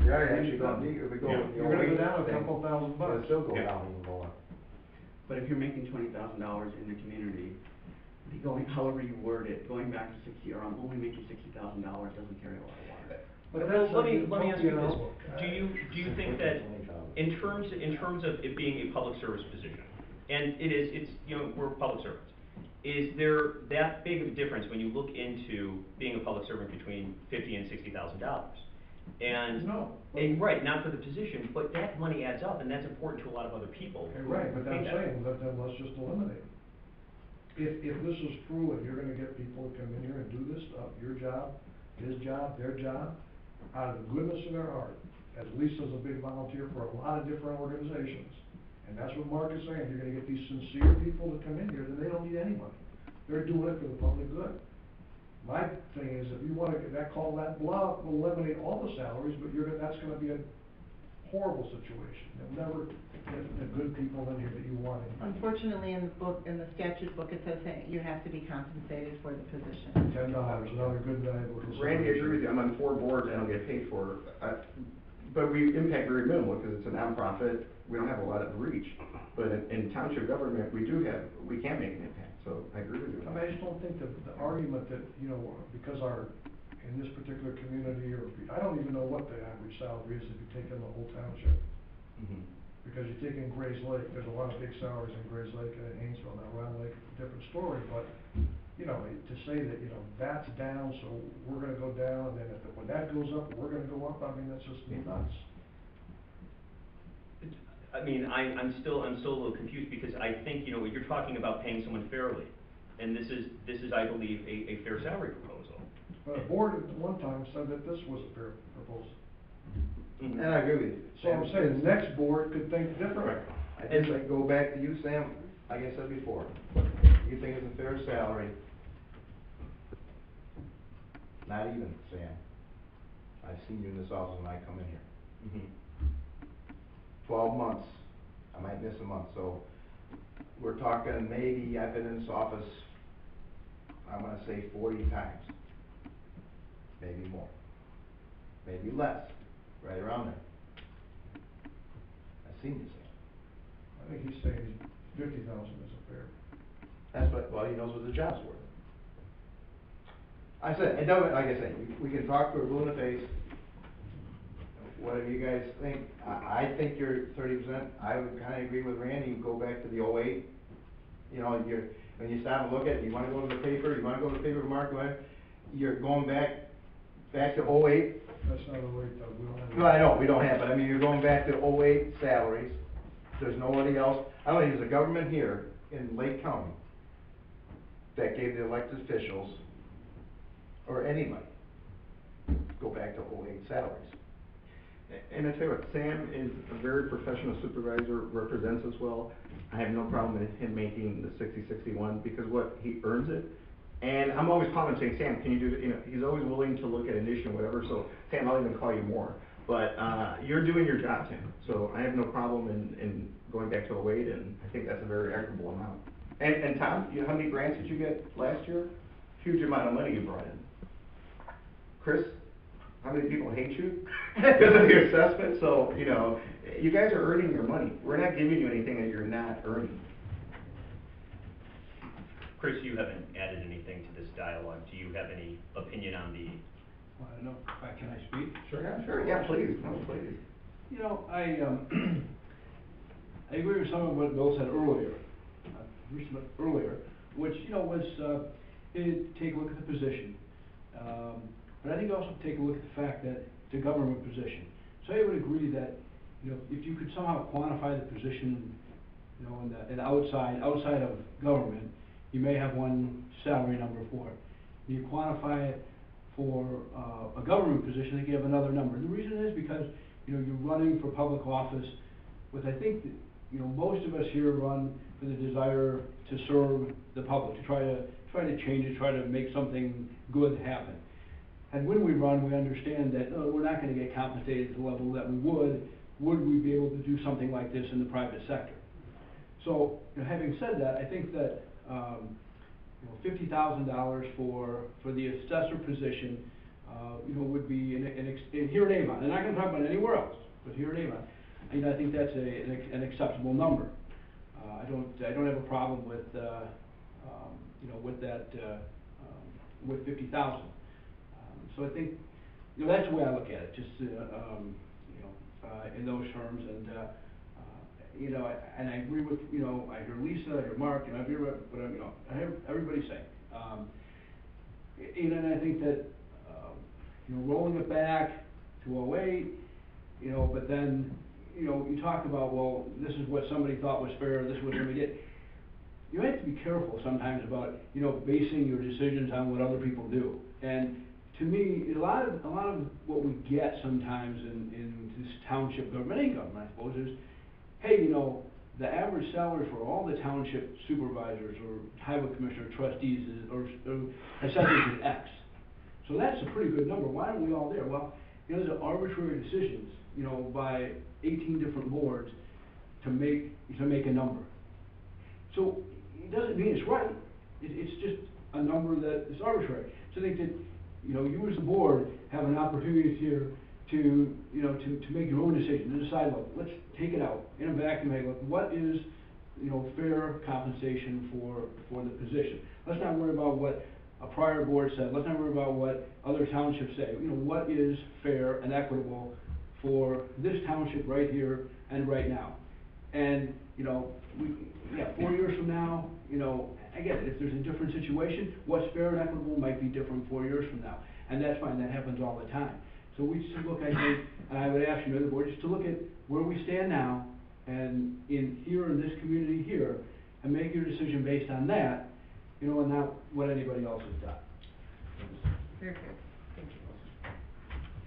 Yeah, actually, if we go. Yeah. with the You're gonna go 08 down a thing, couple thousand bucks. It'll still go Yeah. down even more. But if you're making $20,000 in the community, however you word it, going back to 60, or I'm only making $60,000 doesn't carry a lot of water. But Well, that's let a me ask you utopia this, outlook. do you think that in terms of it being a public service position, and it's, you know, we're public servants, is there that big of a difference when you look into being a public servant between $50,000 and $60,000? And. No. Right, not for the position, but that money adds up, and that's important to a lot of other people. Okay, who right, but pay I'm that. saying, then let's just eliminate it. If this is true and you're gonna get people to come in here and do this stuff, your job his job, their job, out of the goodness of their heart, as Lisa's a big volunteer for a lot of different organizations. And that's what Mark is saying, you're gonna get these sincere people that come in here, then they don't need any money. They're doing it for the public good. My thing is, if you wanna get that, call that bluff, we'll eliminate all the salaries, but that's gonna be a horrible situation. You'll never get the good people in here that you want in. Unfortunately, in the book, in the statute book, it says that you have to be compensated for the position. $10, another good valuable consideration. Randy, I agree with you, I'm on 4 boards, I don't get paid for it. But we impact very minimal, because it's a nonprofit, we don't have a lot of reach. But in township government, we can make an impact, so I agree with you. I mean, I just don't think the argument that, you know, because in this particular community, or, I don't even know what the average salary is if you take in the whole township. Mhm. Because you take in Gray's Lake, there's a lot of big salaries in Gray's Lake and in Haynesville. Now, Round Lake, it's a different story, but, you know, to say that, you know, that's down, so we're gonna go down, and then when that goes up, we're gonna go up, I mean, that's just nuts. I mean, I'm still a little confused, because I think, you know, you're talking about paying someone fairly, and this is, I believe, a fair salary proposal. But the board at one time said that this was a fair proposal. Mhm. And I agree with you. So I'm saying, the next board could think differently. I just like go back to you, Sam, like I said before, you think it's a fair salary. Not even, Sam. I've seen you in this office when I come in here. Mhm. 12 months, I might miss a month, so we're talking maybe, I've been in this office, I'm gonna say 40 times. Maybe more, maybe less, right around there. I've seen you, Sam. I think he's saying 50,000 isn't fair. That's what, well, he knows what the job's worth. I said, it doesn't, like I said, we can talk to a blue in the face, whatever you guys think. I think you're 30%, I would kinda agree with Randy, go back to the 08. You know, when you stop and look at it, you wanna go to the paper, Mark, go ahead. You're going back to 08. That's not a rate, though, we don't have. No, I know, we don't have, but I mean, you're going back to 08 salaries. There's nobody else, I don't think there's a government here in Lake County that gave the elected officials, or anybody, go back to 08 salaries. And I tell you what, Sam is a very professional supervisor, represents us well. I have no problem with him making the 60-61, because he earns it. And I'm always calling him saying, Sam, can you do it? You know, he's always willing to look at an issue, whatever, so Sam, I'll even call you more. But, you're doing your job, Sam, so I have no problem in going back to 08, and I think that's a very equitable amount. And Tom, how many grants did you get last year? Huge amount of money you brought in. Chris, how many people hate you because of the assessment? So, you know, you guys are earning your money. We're not giving you anything that you're not earning. Chris, you haven't added anything to this dialogue. Do you have any opinion on the? Well, I don't know, can I speak? Sure, yeah, please, no, please. You know, I agree with some of what Bill said earlier, which, you know, was, take a look at the position. But I think also take a look at the fact that it's a government position. So I would agree that, you know, if you could somehow quantify the position, you know, in the outside of government, you may have one salary number for it. You quantify it for a government position, I think you have another number. And the reason is because, you know, you're running for public office with, I think, that, you know, most of us here run for the desire to serve the public, to try to change it, try to make something good happen. And when we run, we understand that we're not going to get compensated at the level that we would we be able to do something like this in the private sector. So, you know, having said that, I think that you know, $50,000 for the assessor position, you know, would be here in Avon. And I'm not going to talk about anywhere else, but here in Avon, you know, I think that's an acceptable number. I don't have a problem with you know, with that with 50,000. So I think, you know, that's the way I look at it, just, you know, in those terms, and, you know, and I agree with, you know, I hear Lisa, I hear Mark, and I hear what, you know, I hear everybody saying. And I think that, you know, rolling it back to 08, you know, but then, you know, you talk about, well, this is what somebody thought was fair, this is what somebody did. You have to be careful sometimes about, you know, basing your decisions on what other people do. And to me, a lot of what we get sometimes in this township government, any government, I suppose, is, hey, you know, the average salary for all the township supervisors or highway commissioner trustees is, or assessors is X. So that's a pretty good number. Why aren't we all there? Well, you know, those are arbitrary decisions, you know, by 18 different boards to make a number. So it doesn't mean it's right. It's just a number that is arbitrary. So I think that, you know, you as the board have an opportunity here to, you know, to make your own decision, to decide, look, let's take it out in a vacuum, hey, look, what is, you know, fair compensation for the position? Let's not worry about what a prior board said, let's not worry about what other townships say, you know, what is fair and equitable for this township right here and right now? And, you know, 4 years from now, you know, again, if there's a different situation, what's fair and equitable might be different 4 years from now. And that's fine, that happens all the time. So we just look, I think, and I would ask you, the board, just to look at where we stand now, and in this community here, and make your decision based on that, you know, and not what anybody else has done. Very good, thank you.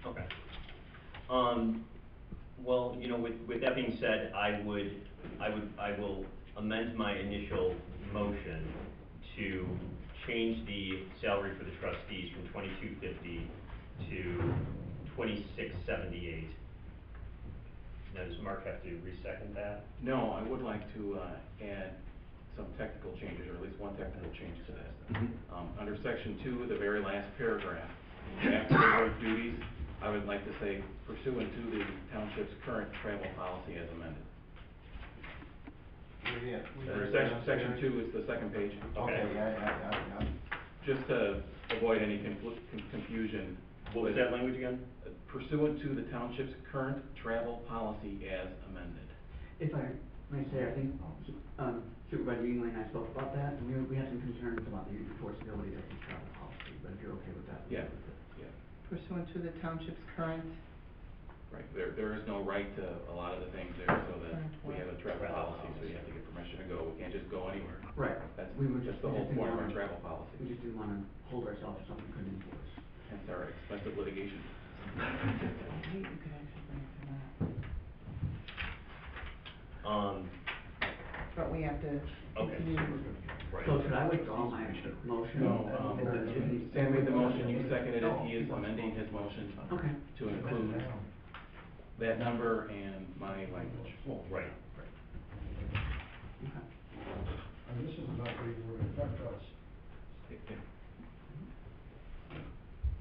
Okay. Well, you know, with that being said, I will amend my initial motion to change the salary for the trustees from $22.50 to $26.78. Now, does Mark have to re-second that? No, I would like to add some technical changes, or at least one technical change to that. Under section 2, the very last paragraph, after the word duties, I would like to say pursuant to the township's current travel policy as amended. Section 2 is the second page. Okay, yeah. Just to avoid any confusion. What was that language again? Pursuant to the township's current travel policy as amended. If I may say, I think Supervisor Ewing and I spoke about that, and we had some concerns about the enforceability of the travel policy, but if you're okay with that. Yeah. Pursuant to the township's current. Right, there is no right to a lot of the things there, so that we have a travel policy, so you have to get permission to go, we can't just go anywhere. Right. That's We were just the whole didn't point of our wanna- travel policy. We just didn't wanna hold ourselves to something we couldn't enforce. Hence our expensive litigation. You could actually bring it to that. But we have to Okay. continue. Right. So should I withdraw my motion? No, Sam made the motion, you seconded it, he is amending his motion Okay. to include that number and my language. Right. Okay. And this is not going to affect us.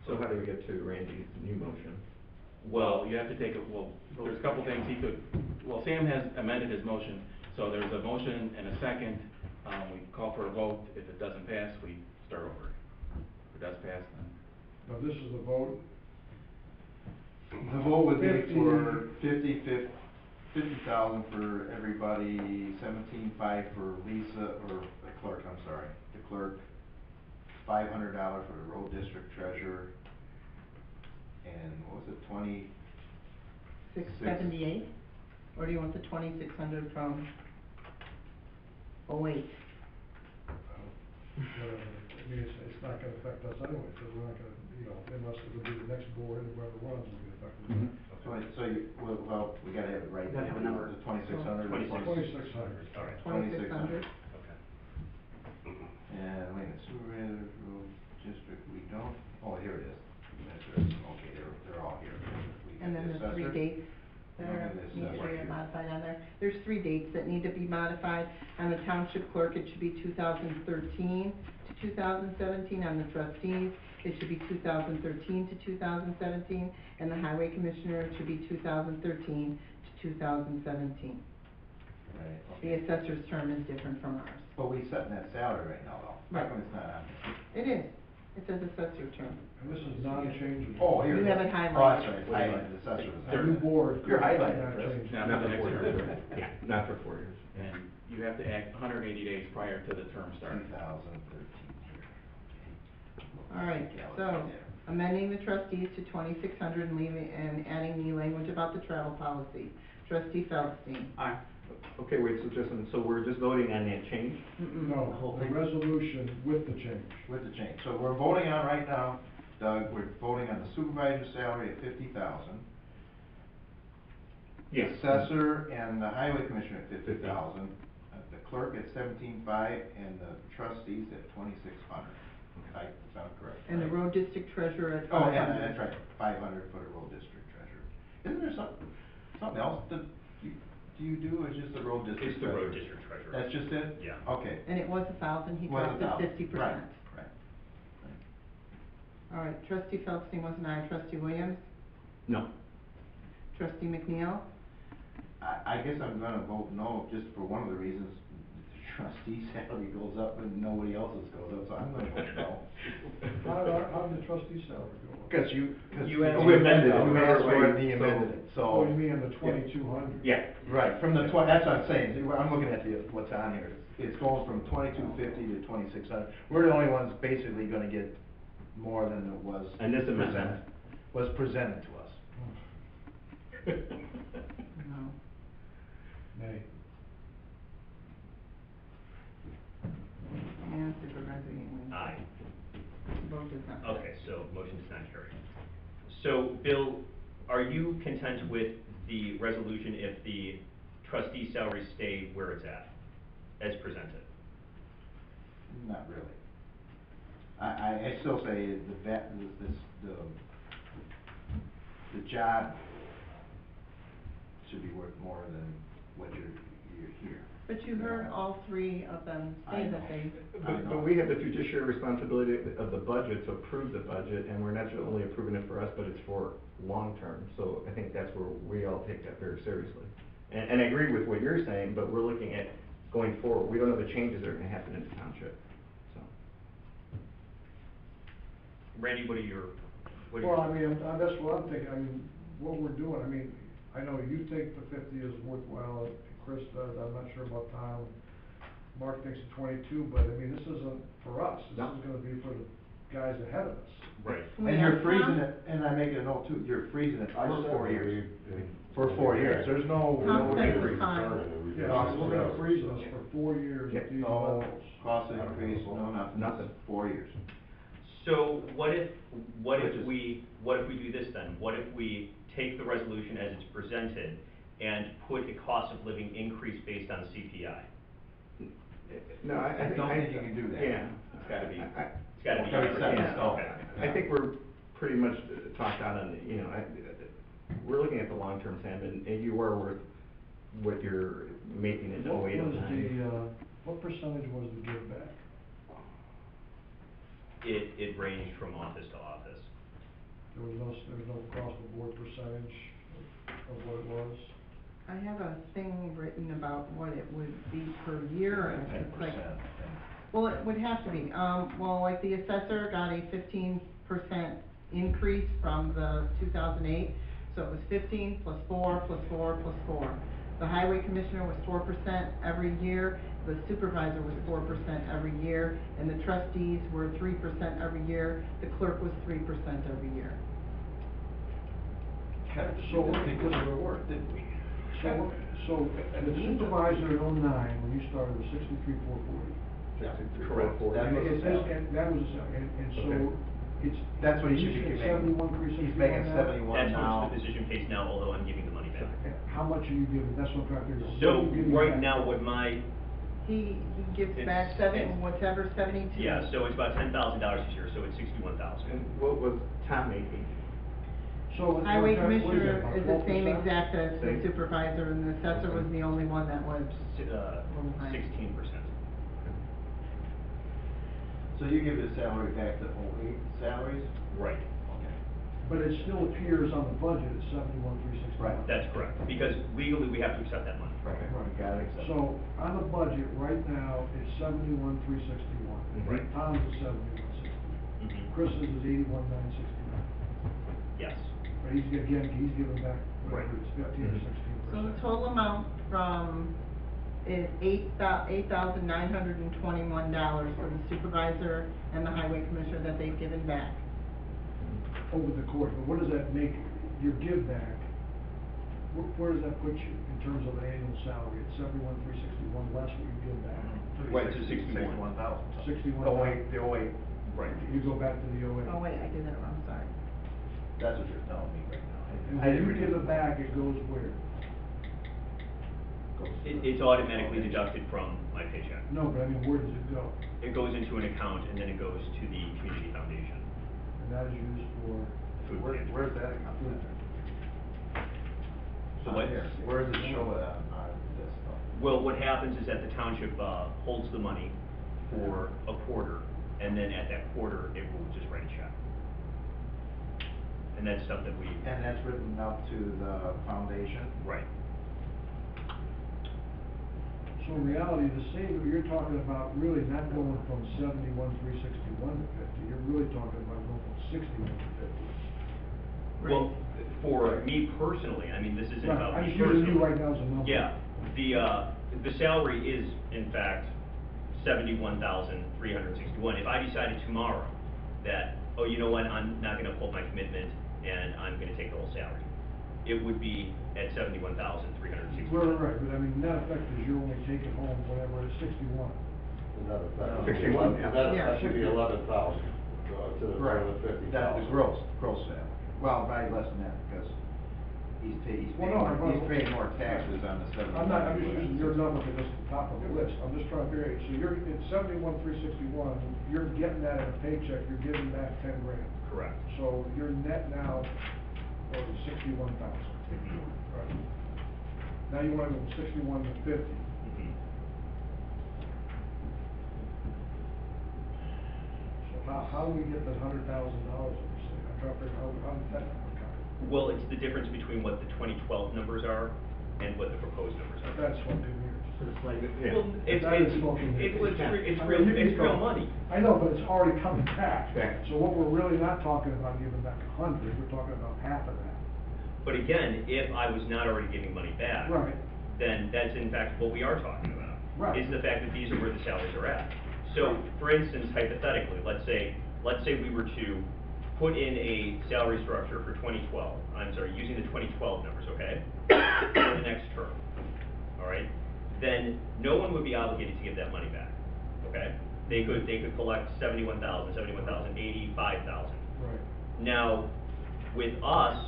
So how do we get to Randy's new motion? Well, you have to take there's a couple things Sam has amended his motion, so there's a motion and a second. We call for a vote. If it doesn't pass, we start over. If it does pass, then. Now, this is the vote. The vote would be for 50,000 for everybody, 17,500 for Lisa, or the clerk, I'm sorry, the clerk, $500 for the road district treasurer, and what was it, 678, or do you want the 2,600 from 08? I mean, it's not gonna affect us anyway, because we're not gonna, you know, unless it'll be the next board, and whoever runs will be affected. well, we gotta have it right. We gotta have a number. The 2,600. 2,600. All right. 2,600. Okay. And wait a minute, supervisor, road district, we don't, oh, here it is. Okay, they're all here. We And got then the assessor. 3 dates that We don't are, have the need to assessor be here. modified on there. There's 3 dates that need to be modified. On the township clerk, it should be 2013 to 2017. On the trustees, it should be 2013 to 2017. And the highway commissioner, it should be 2013 to 2017. Right, The okay. assessor's term is different from ours. But we setting that salary right now, though. Right. How come it's not on there? It is. It says assessor term. And this is non-changeable. Oh, here You it have is. it highlighted. Oh, that's right, it's highlighted, the assessor was The new highlighted. board. You're highlighting not this. change. Now, Not for the for next 4 term. years. Yeah, not for 4 years. And you have to act 180 days prior to the term starting. 2013 here. All right, Yeah, so right there. amending the trustees to 2,600 and leaving, and adding the language about the travel policy. Trustee Feldstein. Aye. Okay, wait, so we're just voting on that change? Mm-mm. No, whole the thing. resolution with the change. With the change, so we're voting on right now Doug, we're voting on the supervisor's salary at $50,000. Yes. Assessor and the highway commissioner at $50,000, the clerk at $17,500, and the trustees at $2,600. I sound correct, And the right? road district treasurer at Oh, 500. yeah, that's right, 500 for the road district treasurer. Isn't there something else that you do, or just the road district It's the treasurer? road district treasurer. That's just it? Yeah. Okay. And it was 1,000, he Was dropped it 1,000. 50%. Right. All right, trustee Feldstein was an aye, trustee Williams, No. trustee McNeil, I guess I'm gonna vote no, just for one of the reasons, the trustee salary goes up and nobody else's goes up, so I'm gonna vote no. How did the trustee salary go up? Cause you asked for amended it, it. you asked for it, So- he amended it, so. Oh, you mean on the 2,200? Yeah. Right, from the that's what I'm saying, see, I'm looking at what's on here, it's going from 2,250 to 2,600. We're the only ones basically gonna get more than it was And this amendment. presented to us. no. Nay. And supervisor Eaton. Aye. Vote does not. Okay, so motion does not carry. So, Bill, are you content with the resolution if the trustee salaries stay where it's at, as presented? Not really. I still say the job should be worth more than what you're here. But you heard all three of them I say know. that they, But we have the fiduciary responsibility of the budget to approve the budget, and we're not only approving it for us, but it's for long-term. So I think that's where we all take that very seriously. And I agree with what you're saying, but we're looking at going forward. We don't know the changes that are gonna happen in the township, so. Randy, what are your? Well, I mean, that's what I'm thinking, I mean, what we're doing, I mean, I know you think the 50 is worthwhile, Chris does, I'm not sure about Tom. Mark thinks the 22, but I mean, this isn't for us, this No. is gonna be for the guys ahead of us. Right. Can we And you're ask freezing Tom? it, and I make it a note too, you're freezing it I for said 4 years. we- For 4 years, there's no Tom said it was increase. fine. Yeah, we're gonna freeze us for 4 years Yeah. at these No levels. cost increase, no nothing. Nothing. 4 years. So what if Which is- we do this then? What if we take the resolution as it's presented and put a cost of living increase based on CPI? No, I don't think you can do that. Yeah. It's gotta be, I- it's gotta be. Gotta be set in Yeah. stone. Okay. I think we're pretty much talked out on, we're looking at the long-term, Sam, and you are worth what you're making in What 08, was 09. what percentage was the give back? It ranged from office to office. There was no across the board percentage of what it was? I have a thing written about what it would be per year, and it's like, 10%, I think. well, it would have to be, well, like the assessor got a 15% increase from the 2008, so it was 15 plus 4 plus 4 plus 4. The highway commissioner was 4% every year, the supervisor was 4% every year, and the trustees were 3% every year, the clerk was 3% every year. So, Because of the work, didn't we? so, and the supervisor in '09, when you started, was 63,440. Correct. That was It the says, salary. and that was, and so, it's. That's what he should be you making. said 71, 361 He's making now? 71 That's now. what's the position pays now, although I'm giving the money back. And how much are you giving, that's what I'm trying to figure out. What So, are you giving right back? now, what my, He gives It's- back whatever, 72. yeah, so it's about $10,000 this year, so it's 61,000. And what was Tom making? So it's Highway what is it, commissioner about is the same 12%? exact as the Same. supervisor, and the assessor was the only one that was, little higher. 16%. So you give his salary back to 08 salaries? Right. Okay. But it still appears on the budget at 71,361. Right. That's correct, because legally, we have to accept that money. Right, got it, accepted. So, on the budget, right now, it's 71,361. Right. Tom's is 71,60. Mhm. Chris's is 81,969. Yes. But he's giving back, whatever, Right. it's 15 or Mhm. 16%. so the total amount is $8,921 for the supervisor and the highway commissioner that they've given back. Over the course, but what does that make, your give back, where does that put you in terms of an annual salary? At 71,361 less what you give back? Wait, to 61,000. 61,000. The 08 Right. You go back to the OA. Oh, wait, I did that wrong, sorry. That's what you're telling me right now. And I when didn't you read give it. it back, it goes where? Goes to It's automatically deducted from my paycheck. No, but I mean, where does it go? It goes into an account and then it goes to the community foundation. And that is used for, Food Where's, pantry. where's that account? So what- Here, where does it show it on this stuff? Well, what happens is that the township, holds the money for a quarter, and then at that quarter, it will just write a check. And that's stuff that we. And that's written up to the foundation? Right. so in reality, the saving, you're talking about really not going from 71,361 to 50, you're really talking about going from 61 to 50. Well, for me personally, I mean, this isn't Right, about I'm me just using you personally. right now as a number. Yeah, the salary is, in fact, 71,361. If I decided tomorrow that, oh, you know what, I'm not gonna uphold my commitment, and I'm gonna take the whole salary, it would be at 71,361. Right, but I mean, net effect is you're only taking home whatever, it's 61. That affects. 61, yeah. That should be 11,000, to the, Right. 50,000. That's the gross salary. Well, probably less than that, because he's Well, no, he's paying more taxes on the 71. I'm just using your number because it's the top of the list, I'm just trying to figure it, so you're, it's 71,361, you're getting that in a paycheck, you're giving back 10 grand. Correct. So your net now, or 61,000. Mhm. Right. Now you wanna go from 61 to 50. Mhm. So how do we get that $100,000 that you're saying? I'm trying to figure out how did that number come? Well, it's the difference between what the 2012 numbers are and what the proposed numbers But are. that's smoking mirrors. Yeah. Well, it's, That is it's, smoking it's, mirrors. it's I real, mean, you it's can real go- money. I know, but it's already coming back. Back. So what we're really not talking about giving back 100, we're talking about half of that. But again, if I was not already giving money back. Right. Then that's in fact what we are talking about. Right. Is the fact that these are where the salaries are at. So, for instance, hypothetically, let's say we were to put in a salary structure for 2012, I'm sorry, using the 2012 numbers, okay? For the next term, all right? Then no one would be obligated to give that money back, okay? They could collect 71,000, 85,000. Right. Now, with us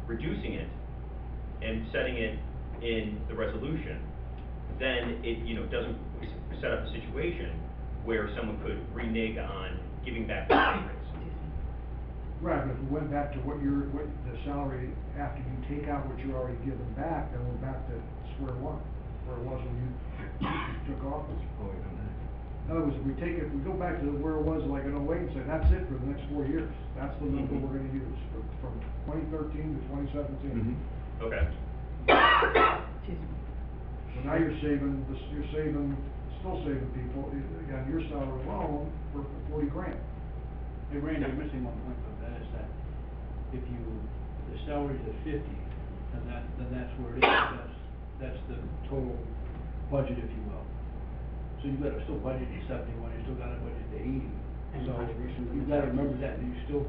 reducing it and setting it in the resolution, then it, doesn't set up a situation where someone could renege on giving back the pay raise. Right, but if we went back to what the salary, after you take out what you're already giving back, then we're back to square one, where it was when you took office. Oh, wait, on that. In other words, if we go back to where it was like in '08 and say, that's it for the next 4 years. That's the number Mhm. we're gonna use from 2013 to 2017. Mhm. Okay. Excuse me. So now you're still saving people, on your salary alone, for 40 grand. Hey, Randy, you're missing one point though, that is that if the salary's at 50, then that's where it is, that's the total budget, if you will. So you've got to still budget to 71, you still got to budget to 80. And So contributions and you've got to taxes. remember that, and you still,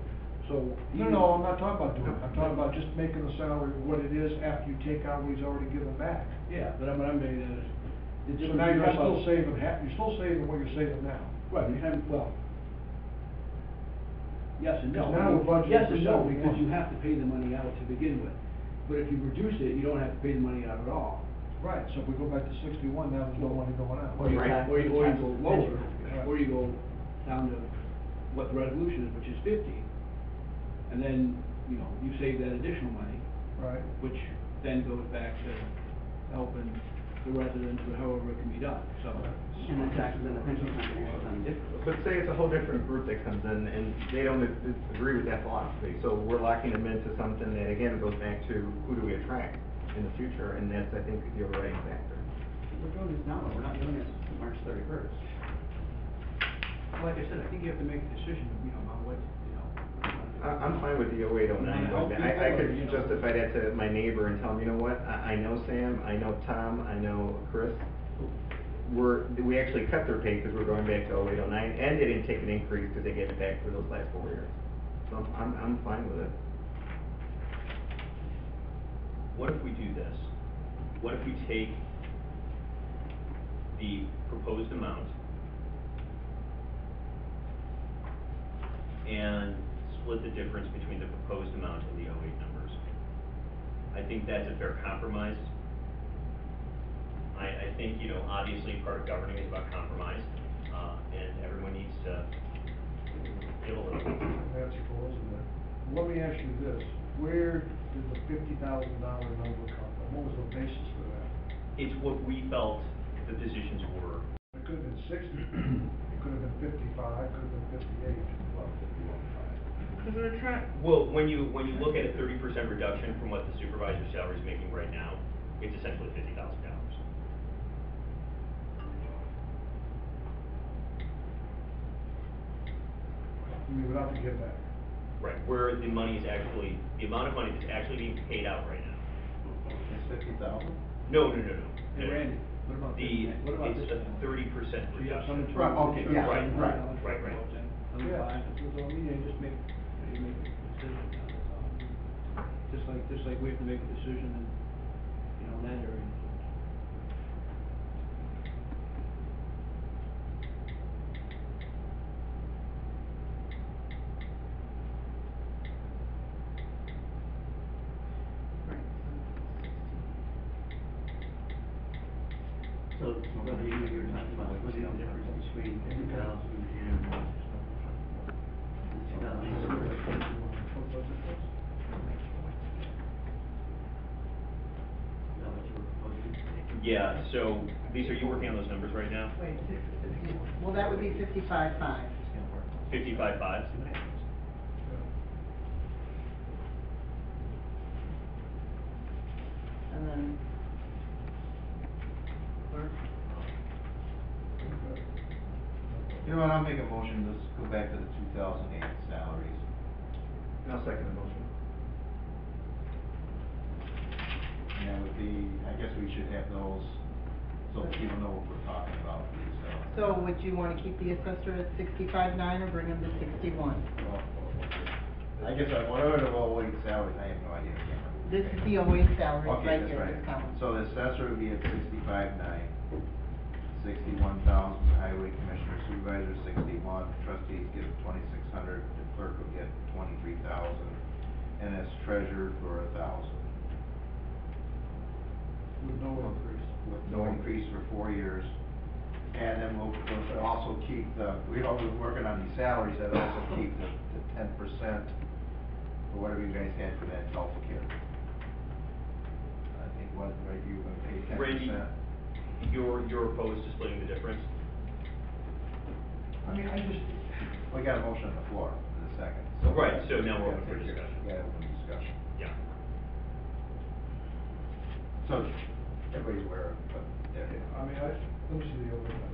so. No, I'm not talking about doing it, I'm talking about just making the salary what it is after you take out what he's already given back. Yeah, but what I'm getting at is. the So difference now you're talking still about- saving you're still saving what you're saving now. Right, you haven't, well. Yes and no. Because now we're budgeting Yes for and no, 71. because you have to pay the money out to begin with. But if you reduce it, you don't have to pay the money out at all. Right, so if we go back to 61, now there's no money going out. Or you Right. tax- Or you go taxes lower, Right. or you go down to what the resolution is, which is 50. And then, you save that additional money, Right. which then goes back to helping the residents or however it can be done, so. And the taxes and the pension contributions on different. But say it's a whole different group that comes in and they don't agree with that philosophy, so we're locking them into something that again goes back to who do we attract in the future, and that's, I think, the overriding factor. We're doing this now, though. We're not doing it March 31st. Like I said, I think you have to make a decision, on what, I'm fine with the 0809, but I could justify that to my neighbor and tell him, you know what, I know Sam, I know Tom, I know Chris. We actually cut their pay because we're going back to 0809, and they didn't take an increase because they gave it back for those last 4 years. So I'm fine with it. What if we do this? What if we take the proposed amount and split the difference between the proposed amount and the '08 numbers. I think that's a fair compromise. I think, you know, obviously part of governing is about compromise, and everyone needs to give a little. That's your goal, isn't it? Let me ask you this, where did the $50,000 number come from? What was the basis for that? It's what we felt the positions were. It could have been 60, it could have been 55, could have been 58. About 51.5. Because we're trying, Well, when you look at a 30% reduction from what the supervisor's salary is making right now, it's essentially $50,000. I mean, without the give back. Right, where the money is actually, the amount of money that's actually being paid out right now. It's 50,000? No. Hey, Randy, what about this? What about It's this? a 30% So you have someone reduction. Right, okay, yeah, Right. Another five, so, I mean, you just make, you make a decision, that's all. Just like we have to make a decision in, you know, in that area. So, whether you're talking about splitting the difference between 50,000 and 2,000. Yeah, so, Lisa, are you working on those numbers right now? wait, well, that would be 55.5. 55.5? And then, clerk, You know what, I'll make a motion, let's go back to the 2008 salaries. I'll second the motion. And that would be, I guess we should have those, so people know what we're talking about, so would you wanna keep the assessor at 65.9 or bring him to 61? Well, I guess whatever the '08 salaries, I have no idea, I can't remember. This is the '08 salary Okay, right that's here, right. this column. So the assessor would be at 65.9, 61,000 for highway commissioner, supervisor 61, trustees get 2,600, the clerk will get 23,000, and as treasurer for 1,000. With no increase. With no increase for 4 years. And then we'll also keep we're always working on these salaries, that also keep the 10% or whatever you guys had for that healthcare. I think what, right, you were gonna pay 10%. Randy, you're opposed to splitting the difference? I mean, we got a motion on the floor in a second. So Right, so now we're we open for gotta take discussion. Yeah, open discussion. Yeah. So, everybody's aware of, but, yeah. I mean, let me see the overtime.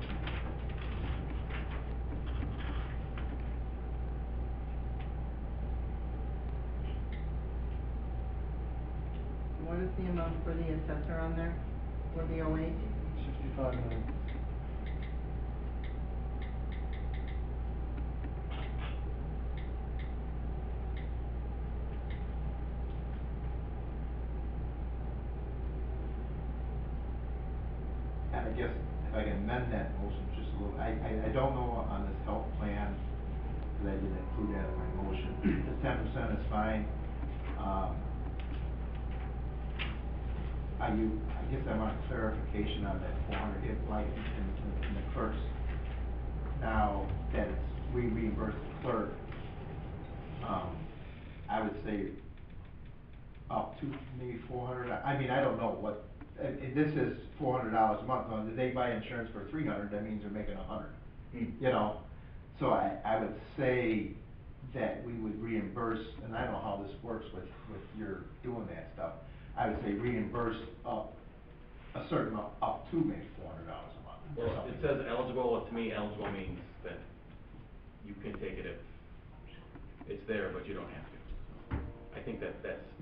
What is the amount for the assessor on there, for the '08? 65.9. And I guess if I can amend that motion just a little, I don't know on this health plan, because I didn't include that in my motion. The 10% is fine. I guess I want clarification on that 400, if like in the clerks, now that we reimburse the clerk, I would say up to maybe 400, I mean, I don't know what, this is $400 a month, now, if they buy insurance for 300, that means they're making 100. You know, so I would say that we would reimburse, and I don't know how this works with your doing that stuff, I would say reimburse up a certain amount, up to maybe $400 a month or Well, something. it says eligible, to me, eligible means that you can take it if it's there, but you don't have to. I think that's.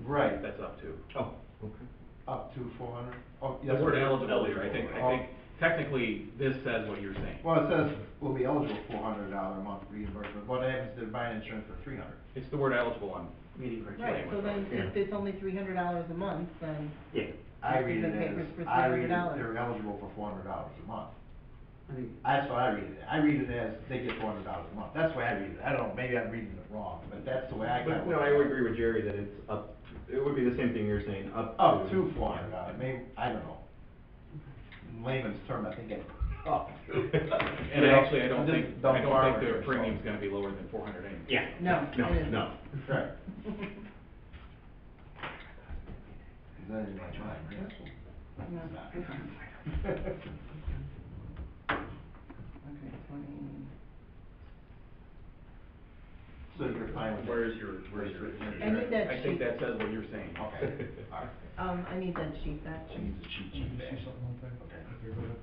Right. That's up to. Oh, okay. Up to 400? Oh, The that's word what- eligible here, I think Oh. technically this says what you're saying. Well, it says we'll be eligible for $400 a month reimbursement, what happens if they're buying insurance for 300? It's the word eligible on meeting criteria. Right, so then if it's only $300 a month, then Yeah. I Just read the it papers as, for I read it, $300. they're eligible for $400 a month. I think, That's what I read it. I read it as they get $400 a month. That's the way I read it. I don't know, maybe I'm reading it wrong, but that's the way I kinda But, no, look I at it. would agree with Jerry that it's up, it would be the same thing you're saying, up to. Up to $400, maybe, I don't know. In layman's term, I think it's up to. And actually, I don't Just think dumb farmer their here, so. premium's gonna be lower than 400 anyway. Yeah. No, No, it isn't. no. Right. Then you match mine, right? No. It's not. Okay, 20. So you're fine with that? Where's your? I need that I think sheet. that says what you're saying. Okay, all right. I need that sheet back. She needs a cheat Did sheet you back. see something one thing? Okay. Okay, go ahead.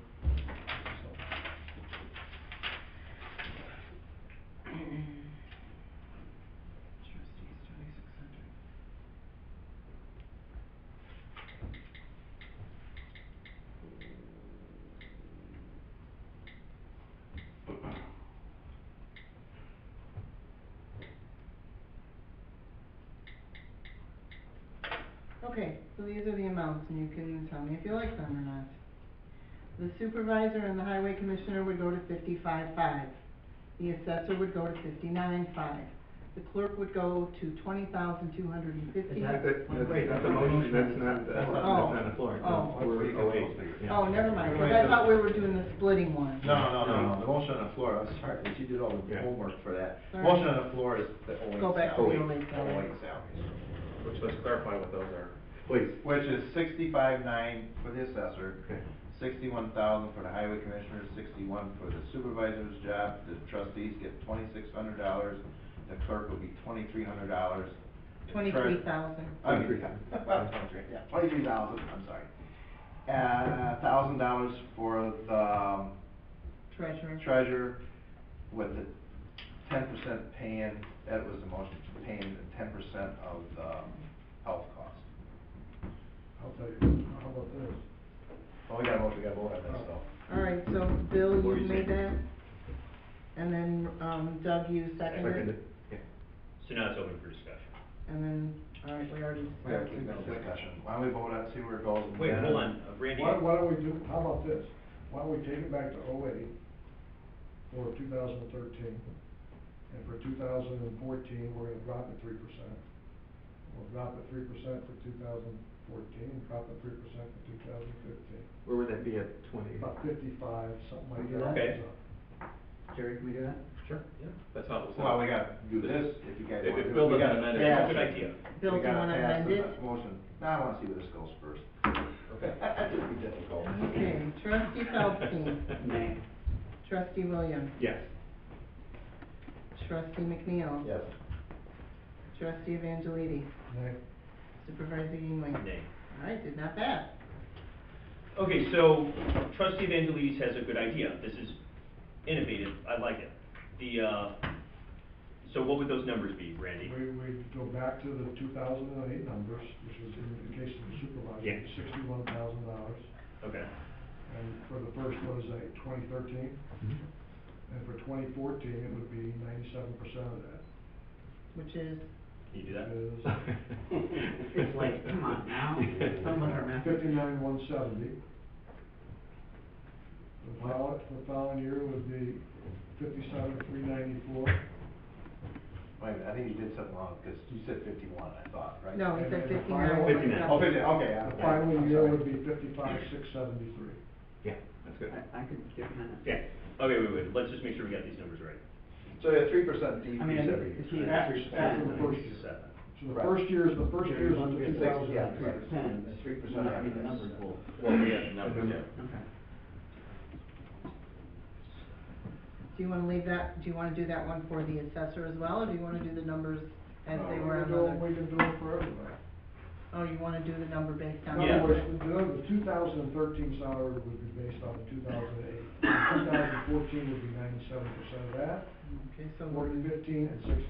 Trustees, 2600. Okay, so these are the amounts, and you can tell me if you like them or not. The supervisor and the highway commissioner would go to 55.5. The assessor would go to 59.5. The clerk would go to 20,250. Is that Wait, that's a motion, that's not, that's Oh. on the floor. Oh. We're, oh, wait. Yeah. Oh, never mind, 'cause I thought we were doing the splitting one. No, the motion on the floor, I'm sorry, but you did all the Yeah. homework for that. Sorry. Motion on the floor is the OA Go back to the salary. OA salary. OA salaries. Which, let's clarify what those are. Please. Which is 65,900 for the assessor, Okay. 61,000 for the highway commissioner, 61 for the supervisor's job, the trustees get $2,600, the clerk will be $2,300. 23,000. 23,000, well, 23, yeah, 23,000, I'm sorry. $1,000 for the Treasurer. treasurer with the 10% paying, that was the motion, paying 10% of the health cost. I'll tell you, how about this? Oh, we got a motion, we got to vote on that stuff. All right, so Bill, What were you you made saying? that? And then, Doug, you seconded? Seconded, yeah. So now it's open for discussion. And then, all right, we already We have discussed to it. keep discussion. Why don't we vote on, see where it goes? and Wait, then- hold on, Randy. Why don't we do, how about this? Why don't we take it back to 08 for 2013, and for 2014, we're gonna drop it 3%. We'll drop it 3% for 2014, and drop it 3% for 2015. Where would that be at 20? About 55, something like We do that. that? Okay. Jerry, can we do that? Sure, yeah. That's how it was. Well, we gotta do this, if you guys If want to. Bill We doesn't gotta amend it, pass it's a good idea. Bill, do We you gotta wanna pass amend the it? motion. Now, I wanna see where this goes first. Okay. That should be difficult. Okay, trustee Feldstein, Nay. trustee Williams, Yes. trustee McNeil. Yes. Trustee Evangelidi, Nay. supervisor Yingling. Nay. All right, did not pass. Okay, so trustee Evangelis has a good idea. This is innovative, I like it. So what would those numbers be, Randy? We go back to the 2008 numbers, which was in the case of the supervisor, Yeah. $61,000. Okay, And for the first, what is that, 2013? And for 2014, it would be 97% of that. Which is, can you do that? Is It's like, come on now, some of our math. 59,170. The following year would be 57,394. Wait a minute, I think you did something wrong, because you said 51, I thought, right? no, he said And the 59. final- 59. Oh, 50, okay, The following I'm year sorry. would be 55,673. Yeah, that's good. I could get behind that. Yeah, okay, wait, let's just make sure we got these numbers right. So you have 3% decrease I mean, every if year. you After add the first year. Seven. So the Right. first year is, the first year is Jerry, the 156, 2000. yeah, three right. percent, That's 3% will not be the after numbers that. will. Well, we have the numbers, yeah. Okay. Do you wanna leave that, do you wanna do that one for the assessor as well, or do you wanna do the numbers as they were on the other? We can do it for everybody. Oh, you wanna do the number based on? In Yeah. other words, the 2013 salary would be based on the 2008. 2014 would be 97% of that, Okay, so, 15, and 16.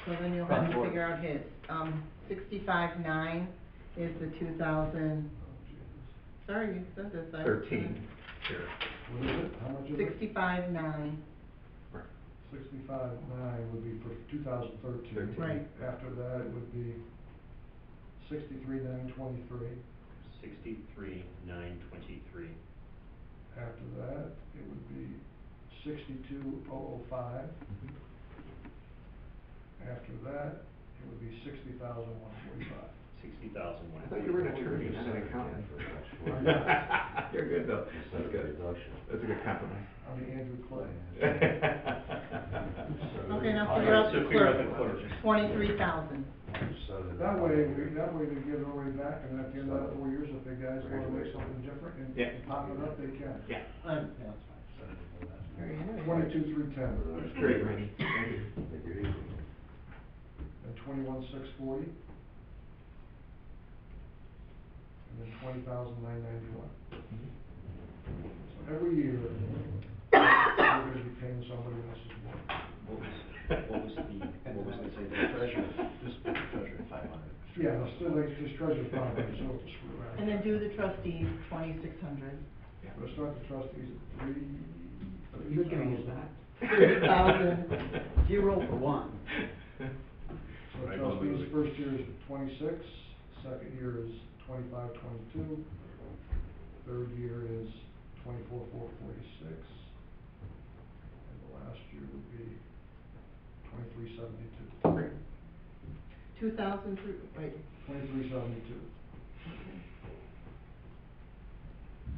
so then you'll Across have the to board. figure out his, 65.9 is the 2000, Oh, Jesus. sorry, you said this, I. 13. Sure. What is it? How much is it? 65.9, 65,900 would be for 2013. Right. After that, it would be 63,923. 63,923. After that, it would be 62,005. After that, it would be 60,145. 60,000. I thought you were an attorney, not an accountant. You're good though. That's good. That's a good compromise. I'm the Andrew Clay. Okay, now figure out So the figure out the clerk, clerk. 23,000. That way they get it all the way back, and at the end of that 4 years, if the guys want to make something different and Yeah. pop it up, they can. Yeah. Very nice. 22,310. That's great, Randy. Thank you. Make it easy. And 21,640. And then 20,991. So every year, you're gonna be paying somebody else's more. What was the Treasurer, just treasurer, 500. Yeah, let's still, like, just treasure fund, so screw around. And then do the trustees, 2,600. Let's start the trustees at You're giving us that. 30,000. 0 for 1. So trustees, first year is 26, second year is 25, 22, third year is 24, 446, and the last year would be 2372. Great. 2,000 through, wait. 2372.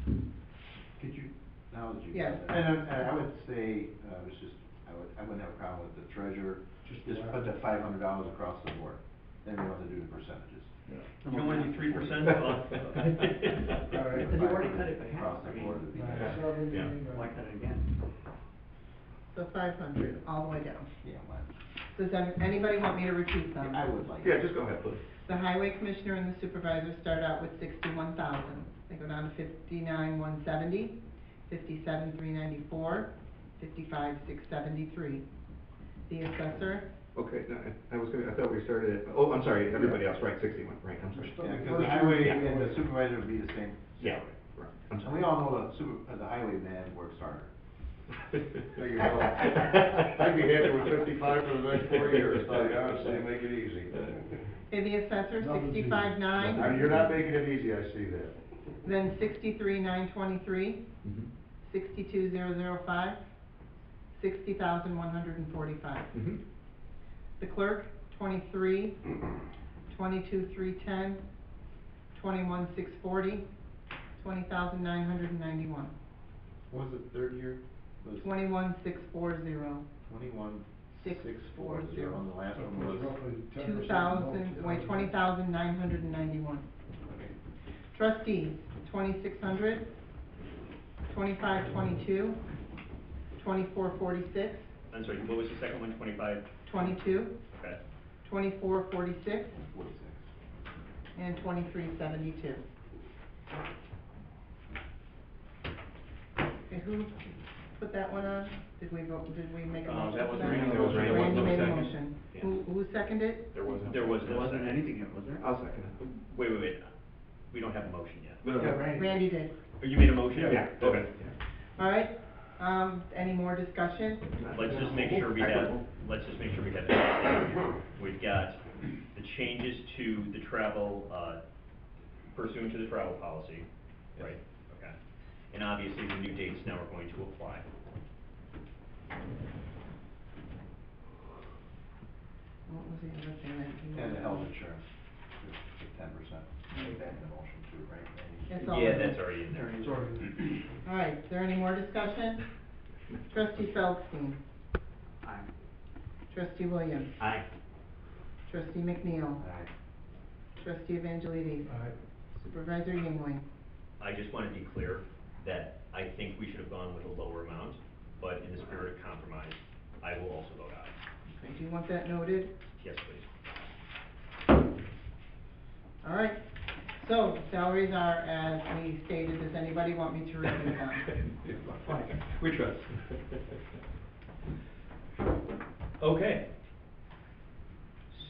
Could you, now that you. Yes. And I would say, I wouldn't have a problem with the treasurer, just put that $500 across the board, then we don't have to do the percentages. Yeah. You don't want to do 3% off? All right. Because you already cut it by half. Across the board would be. 970, Yeah. Why cut it again? So 500, all the way down. Yeah, well, Does anybody want me to repeat them? I would like. Yeah, just go ahead, please. The highway commissioner and the supervisor start out with 61,000. They go down to 59,170, 57,394, 55,673. The assessor, Okay, no, I thought we started at, oh, I'm sorry, everybody else, right, 61, right, I'm sorry. Start- Yeah, because the highway and the supervisor would be the same Yeah, salary. right, I'm And sorry. we all know the highway man works harder. There you go. I'd be happy with 55 for the next 4 years, tell you honestly, make it easy. the assessor, Nothing's easy. 65,900. You're not making it easy, I see that. Then 63,923, Mhm. 62,005, 60,145. Mhm. The clerk, 23, 22,310, 21,640, 20,991. What was the third year? Was 21,640. 21,640, and the last So one it's was. roughly 10%. 2,000, wait, 20,991. Trustees, 2,600, 2522, 2446, I'm sorry, what was the second one, 25? 22, Okay. 2446, 46. and 2372. Okay, who put that one on? Did we vote, did we make a motion? That was for Randy. That was Randy. Randy made a Second. motion. Yeah. Who seconded? There was no There second. wasn't anything here, was there? I'll second it. Wait, we don't have a motion yet. Yeah, Randy. Randy did. Oh, you made a motion? Yeah. Okay. All right, any more discussion? Let's just make sure we have, everything. We've got the changes to the travel, pursuant to the travel policy, right? Okay. And obviously, the new dates now are going to apply. What was the other thing that you? And the health insurance, 10%. Make that in the motion too, right, Randy? It's all Yeah, in. that's already in there. It's already. All right, is there any more discussion? Trustee Feldstein, Aye. trustee Williams, Aye. trustee McNeil, All right. trustee Evangelides, All right. supervisor Yingling. I just want to be clear that I think we should have gone with a lower amount, but in the spirit of compromise, I will also vote aye. Okay, do you want that noted? Yes, please. All right, so salaries are as we stated. Does anybody want me to review them? We trust. Okay.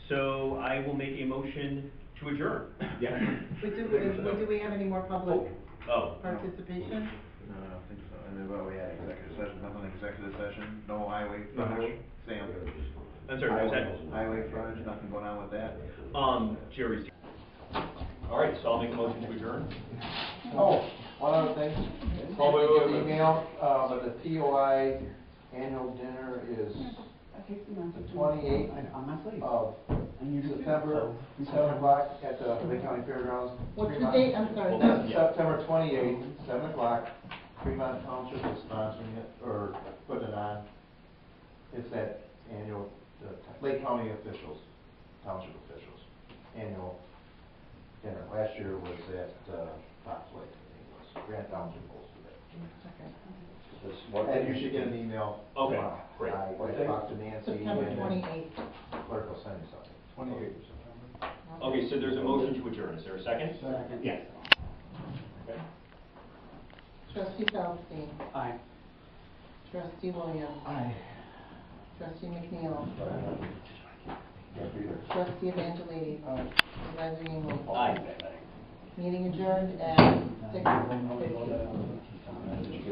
So I will make a motion to adjourn. Yeah. Do we have any more public Oh. participation? No, I don't think so. And then, well, we had executive session, nothing executive session, no highway No frontage. highway? Sam? I'm sorry, what was that? Highway frontage, nothing going on with that? Jerry's. All right, so I'll make a motion to adjourn. Oh, one other thing, Oh, wait, email, but the POI annual dinner is the 28th On my plate. of September, 7 o'clock at the Lake County Fairgrounds. What's the Fremont. date? I'm sorry. September 28th, 7 o'clock, Fremont Township is sponsoring it, or putting it on. It's that annual, Lake County officials, township officials, annual dinner. Last year was at, Fox Lake, I think it was, Grand Township hosted it. And you should get an email. Okay, tomorrow. great. I talked to Nancy. September and 28th. Clerk will send you something. 28th of September. Okay, so there's a motion to adjourn, is there a second? Second. Yes. Okay. Trustee Feldstein. Aye. Trustee Williams. Aye. Trustee McNeil. Can't be there. Trustee Evangelini. Supervisor Engel. Aye. Meeting adjourned at 6:50.